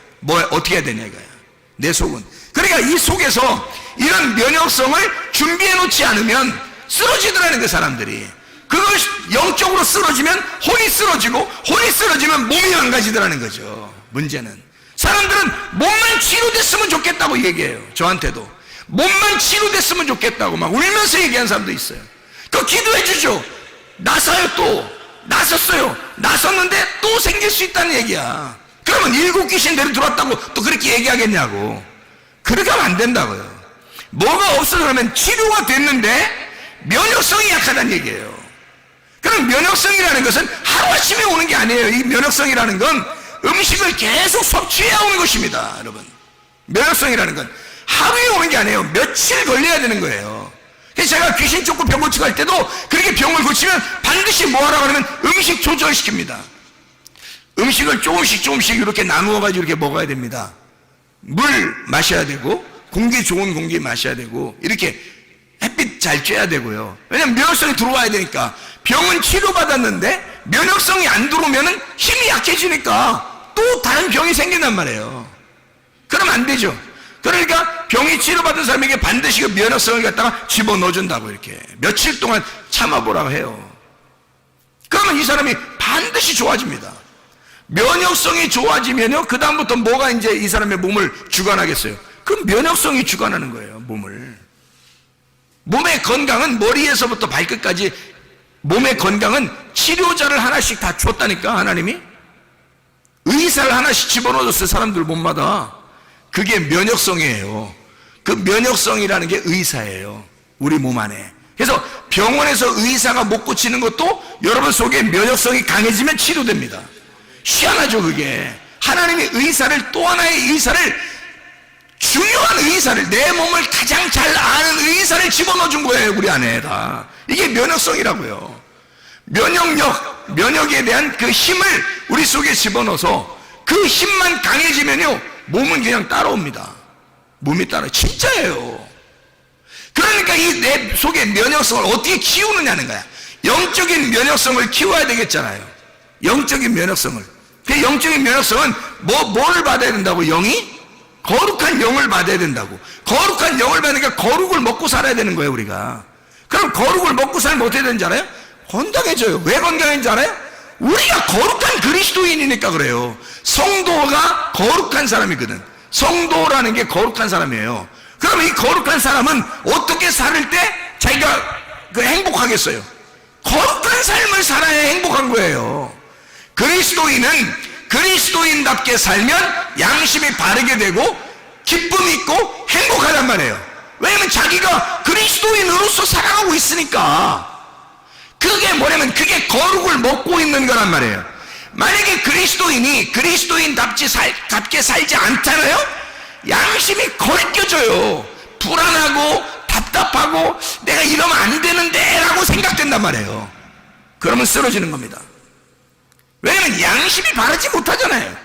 어떻게 해야 되냐 이거야. 내 속은. 그러니까 이 속에서 이런 면역성을 준비해 놓지 않으면 쓰러지더라는 그 사람들이. 그걸 영적으로 쓰러지면 혼이 쓰러지고, 혼이 쓰러지면 몸이 망가지더라는 거죠. 문제는 사람들은 몸만 치료됐으면 좋겠다고 얘기해요. 저한테도 몸만 치료됐으면 좋겠다고 막 울면서 얘기하는 사람도 있어요. 그 기도해 주죠. 나서요. 또 나섰어요. 나섰는데 또 생길 수 있다는 얘기야. 그러면 7 귀신대로 들어왔다고 또 그렇게 얘기하겠냐고. 그렇게 하면 안 된다고요. 뭐가 없어 그러면 치료가 됐는데 면역성이 약하다는 얘기예요. 그럼 면역성이라는 것은 하루아침에 오는 게 아니에요. 이 면역성이라는 건 음식을 계속 섭취해야 오는 것입니다. 여러분, 면역성이라는 건 하루에 오는 게 아니에요. 며칠 걸려야 되는 거예요. 그래서 제가 귀신 쫓고 병 고치고 할 때도 그렇게 병을 고치면 반드시 뭐 하라고 하면 음식 조절시킵니다. 음식을 조금씩 이렇게 나누어 가지고 이렇게 먹어야 됩니다. 물 마셔야 되고, 공기 좋은 공기 마셔야 되고, 이렇게 햇빛 잘 쬐야 되고요. 왜냐면 면역성이 들어와야 되니까. 병은 치료받았는데 면역성이 안 들어오면 힘이 약해지니까 또 다른 병이 생긴단 말이에요. 그러면 안 되죠. 그러니까 병이 치료받은 사람에게 반드시 그 면역성을 갖다가 집어넣어준다고 이렇게 며칠 동안 참아보라고 해요. 그러면 이 사람이 반드시 좋아집니다. 면역성이 좋아지면요, 그 다음부터 뭐가 이제 이 사람의 몸을 주관하겠어요? 그 면역성이 주관하는 거예요, 몸을. 몸의 건강은 머리에서부터 발끝까지, 몸의 건강은 치료자를 하나씩 다 줬다니까, 하나님이. 의사를 하나씩 집어넣었어요, 사람들 몸마다. 그게 면역성이에요. 그 면역성이라는 게 의사예요, 우리 몸 안에. 그래서 병원에서 의사가 못 고치는 것도 여러분 속에 면역성이 강해지면 치료됩니다. 희한하죠, 그게. 하나님이 의사를, 또 하나의 의사를, 중요한 의사를, 내 몸을 가장 잘 아는 의사를 집어넣어 준 거예요, 우리 안에다. 이게 면역성이라고요. 면역에 대한 그 힘을 우리 속에 집어넣어서 그 힘만 강해지면요, 몸은 그냥 따라옵니다. 몸이 따라. 진짜예요. 그러니까 이 내 속의 면역성을 어떻게 키우느냐는 거야. 영적인 면역성을 키워야 되겠잖아요. 영적인 면역성을. 그 영적인 면역성은 뭐를 받아야 된다고? 영이? 거룩한 영을 받아야 된다고. 거룩한 영을 받으니까 거룩을 먹고 살아야 되는 거예요, 우리가. 그럼 거룩을 먹고 살면 어떻게 되는지 알아요? 건강해져요. 왜 건강해지는지 알아요? 우리가 거룩한 그리스도인이니까 그래요. 성도가 거룩한 사람이거든. 성도라는 게 거룩한 사람이에요. 그럼 이 거룩한 사람은 어떻게 살 때 자기가 행복하겠어요? 거룩한 삶을 살아야 행복한 거예요. 그리스도인은 그리스도인답게 살면 양심이 바르게 되고 기쁨이 있고 행복하단 말이에요. 왜냐면 자기가 그리스도인으로서 살아가고 있으니까. 그게 뭐냐면 그게 거룩을 먹고 있는 거란 말이에요. 만약에 그리스도인이 그리스도인답게 살지 않잖아요? 양심이 거리껴져요. 불안하고 답답하고 내가 이러면 안 되는데 라고 생각된단 말이에요. 그러면 쓰러지는 겁니다. 왜냐면 양심이 바르지 못하잖아요.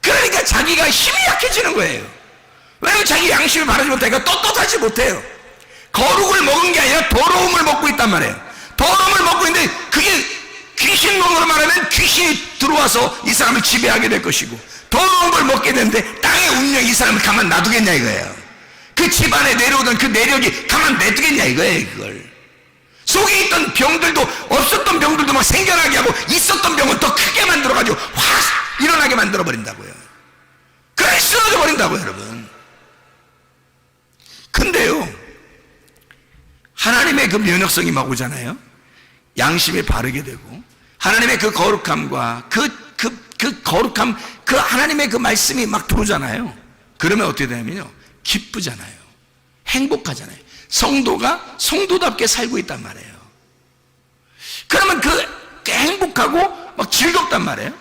그러니까 자기가 힘이 약해지는 거예요. 왜냐면 자기 양심이 바르지 못하니까 떳떳하지 못해요. 거룩을 먹은 게 아니라 더러움을 먹고 있단 말이에요. 더러움을 먹고 있는데 그게 귀신론으로 말하면 귀신이 들어와서 이 사람을 지배하게 될 것이고, 더러움을 먹게 되는데 땅의 운명이 이 사람을 가만 놔두겠냐 이거예요. 그 집안에 내려오던 그 내력이 가만 놔두겠냐 이거예요. 그걸 속에 있던 병들도, 없었던 병들도 막 생겨나게 하고 있었던 병은 더 크게 만들어가지고 확 일어나게 만들어버린다고요. 그래 쓰러져 버린다고요, 여러분. 근데요, 하나님의 그 면역성이 막 오잖아요. 양심이 바르게 되고 하나님의 그 거룩함과 그 거룩함, 그 하나님의 그 말씀이 막 들어오잖아요. 그러면 어떻게 되냐면요, 기쁘잖아요. 행복하잖아요. 성도가 성도답게 살고 있단 말이에요. 그러면 그 행복하고 막 즐겁단 말이에요.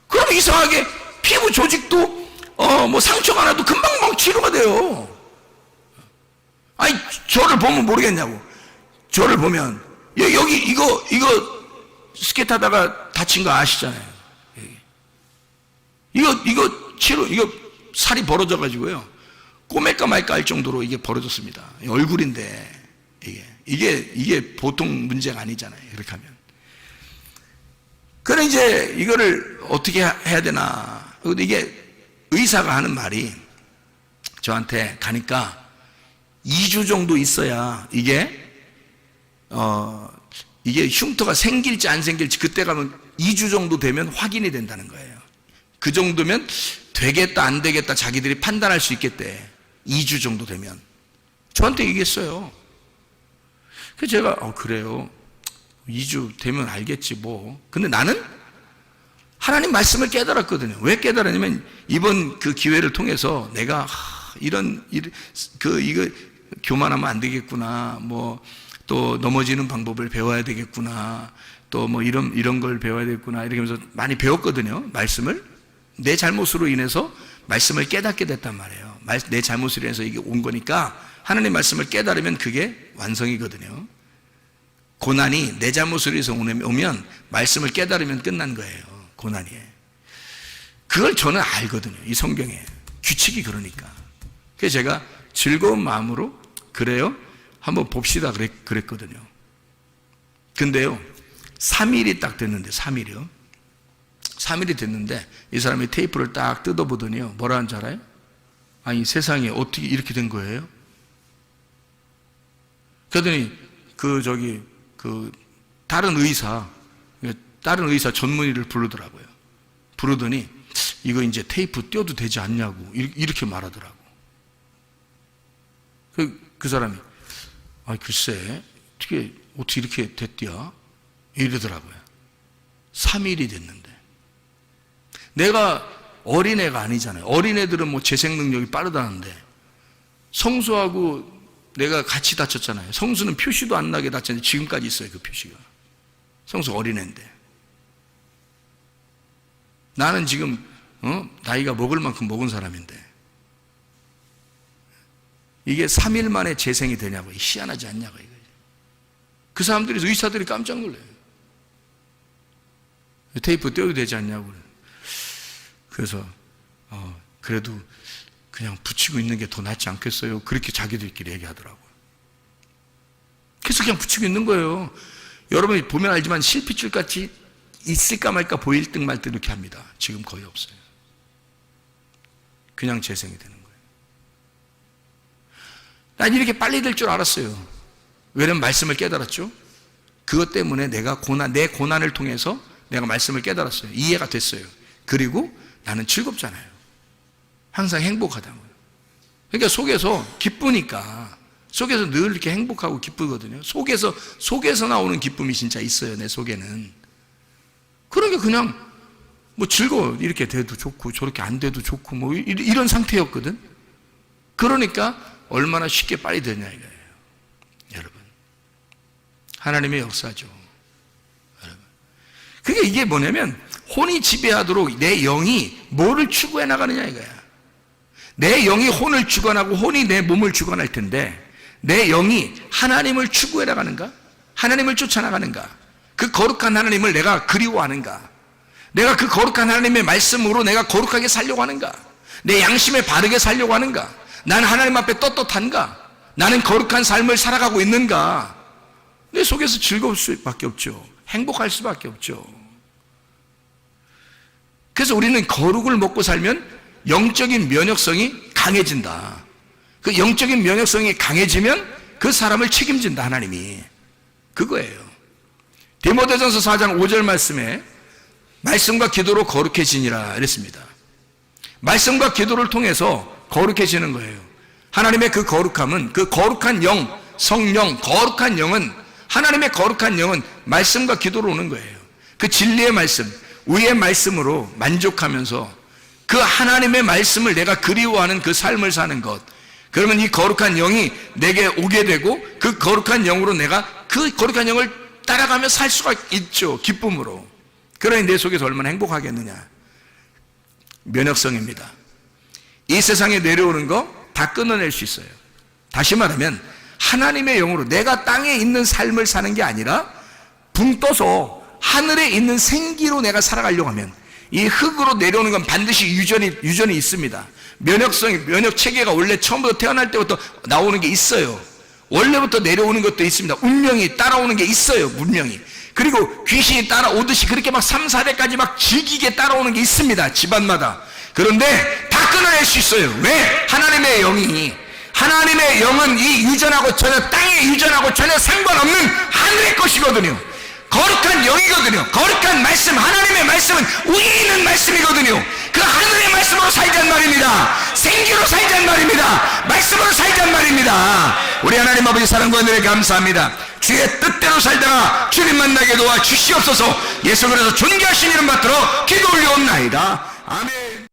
그럼 이상하게 피부 조직도 뭐 상처가 나도 금방 막 치료가 돼요. 아니, 저를 보면 모르겠냐고. 저를 보면 여기 이거 스케이트 하다가 다친 거 아시잖아요. 이거 살이 벌어져 가지고요, 꼬맬까 말까 할 정도로 이게 벌어졌습니다. 얼굴인데 이게 보통 문제가 아니잖아요, 이렇게 하면. 그래 이제 이거를 어떻게 해야 되나. 근데 이게 의사가 하는 말이, 저한테 가니까 2주 정도 있어야 이게 흉터가 생길지 안 생길지, 그때 가면 2주 정도 되면 확인이 된다는 거예요. 그 정도면 되겠다 안 되겠다 자기들이 판단할 수 있겠대. 2주 정도 되면. 저한테 얘기했어요. 그래서 제가 그래요, 2주 되면 알겠지 뭐. 근데 나는 하나님 말씀을 깨달았거든요. 왜 깨달았냐면, 이번 그 기회를 통해서 내가 이거 교만하면 안 되겠구나, 뭐 또 넘어지는 방법을 배워야 되겠구나, 또 뭐 이런 걸 배워야 되겠구나, 이렇게 하면서 많이 배웠거든요. 말씀을. 내 잘못으로 인해서 말씀을 깨닫게 됐단 말이에요. 내 잘못으로 인해서 이게 온 거니까 하나님 말씀을 깨달으면 그게 완성이거든요. 고난이 내 잘못으로 인해서 오면 말씀을 깨달으면 끝난 거예요, 고난이. 그걸 저는 알거든요, 이 성경에 규칙이. 그러니까 그래서 제가 즐거운 마음으로 그래요, 한번 봅시다 그랬거든요. 근데요, 3일이 딱 됐는데, 3일이 됐는데 이 사람이 테이프를 딱 뜯어보더니요, 뭐라 하는지 알아요? 아니, 세상에 어떻게 이렇게 된 거예요? 그러더니 다른 의사, 다른 의사 전문의를 부르더라고요. 부르더니 이거 이제 테이프 떼어도 되지 않냐고 이렇게 말하더라고. 그 사람이 글쎄 어떻게 이렇게 됐디야? 이러더라고요. 3일이 됐는데. 내가 어린애가 아니잖아요. 어린애들은 뭐 재생 능력이 빠르다는데 성수하고 내가 같이 다쳤잖아요. 성수는 표시도 안 나게 다쳤는데 지금까지 있어요. 그 표시가. 성수 어린애인데. 나는 지금 나이가 먹을 만큼 먹은 사람인데 이게 3일 만에 재생이 되냐고. 희한하지 않냐고. 그 사람들이, 의사들이 깜짝 놀라요. 테이프 떼어도 되지 않냐고. 그래서 그래도 그냥 붙이고 있는 게 더 낫지 않겠어요? 그렇게 자기들끼리 얘기하더라고요. 그래서 그냥 붙이고 있는 거예요. 여러분이 보면 알지만 실핏줄 같이 있을까 말까 보일 듯 말 듯 이렇게 합니다. 지금 거의 없어요. 그냥 재생이 되는 거예요. 난 이렇게 빨리 될 줄 알았어요. 왜냐면 말씀을 깨달았죠. 그것 때문에 내가 내 고난을 통해서 내가 말씀을 깨달았어요. 이해가 됐어요. 그리고 나는 즐겁잖아요. 항상 행복하다고요. 그러니까 속에서 기쁘니까, 속에서 늘 이렇게 행복하고 기쁘거든요. 속에서 나오는 기쁨이 진짜 있어요. 내 속에는. 그러니까 그냥 뭐 즐거워. 이렇게 돼도 좋고 저렇게 안 돼도 좋고 뭐 이런 상태였거든. 그러니까 얼마나 쉽게 빨리 되냐 이거예요. 여러분, 하나님의 역사죠. 여러분, 그게 이게 뭐냐면 혼이 지배하도록 내 영이 뭐를 추구해 나가느냐 이거야. 내 영이 혼을 주관하고 혼이 내 몸을 주관할 텐데 내 영이 하나님을 추구해 나가는가? 하나님을 쫓아나가는가? 그 거룩한 하나님을 내가 그리워하는가? 내가 그 거룩한 하나님의 말씀으로 내가 거룩하게 살려고 하는가? 내 양심에 바르게 살려고 하는가? 나는 하나님 앞에 떳떳한가? 나는 거룩한 삶을 살아가고 있는가? 내 속에서 즐거울 수밖에 없죠. 행복할 수밖에 없죠. 그래서 우리는 거룩을 먹고 살면 영적인 면역성이 강해진다. 그 영적인 면역성이 강해지면 그 사람을 책임진다, 하나님이. 그거예요. 디모데전서 4장 5절 말씀에 말씀과 기도로 거룩해지니라 이랬습니다. 말씀과 기도를 통해서 거룩해지는 거예요. 하나님의 그 거룩함은, 그 거룩한 영, 성령, 거룩한 영은, 하나님의 거룩한 영은 말씀과 기도로 오는 거예요. 그 진리의 말씀, 의의 말씀으로 만족하면서 그 하나님의 말씀을 내가 그리워하는 그 삶을 사는 것. 그러면 이 거룩한 영이 내게 오게 되고 그 거룩한 영으로 내가 그 거룩한 영을 따라가며 살 수가 있죠. 기쁨으로. 그러니 내 속에서 얼마나 행복하겠느냐. 면역성입니다. 이 세상에 내려오는 거 다 끊어낼 수 있어요. 다시 말하면 하나님의 영으로 내가 땅에 있는 삶을 사는 게 아니라 붕 떠서 하늘에 있는 생기로 내가 살아가려고 하면 이 흙으로 내려오는 건 반드시 유전이 있습니다. 면역 체계가 원래 처음부터 태어날 때부터 나오는 게 있어요. 원래부터 내려오는 것도 있습니다. 운명이 따라오는 게 있어요. 운명이. 그리고 귀신이 따라오듯이 그렇게 막 3, 4대까지 막 질기게 따라오는 게 있습니다. 집안마다. 그런데 다 끊어낼 수 있어요. 왜? 하나님의 영은 이 유전하고 전혀 땅의 유전하고 전혀 상관없는 하늘의 것이거든요. 거룩한 영이거든요. 거룩한 말씀, 하나님의 말씀은 위에 있는 말씀이거든요. 그 하늘의 말씀으로 살자는 말입니다. 생기로 살자는 말입니다. 말씀으로 살자는 말입니다. 우리 하나님 아버지 사랑과 은혜에 감사합니다. 주의 뜻대로 살다가 주님 만나게 도와 주시옵소서. 예수 그리스도 존귀하신 이름 받들어 기도 올려옵나이다. 아멘.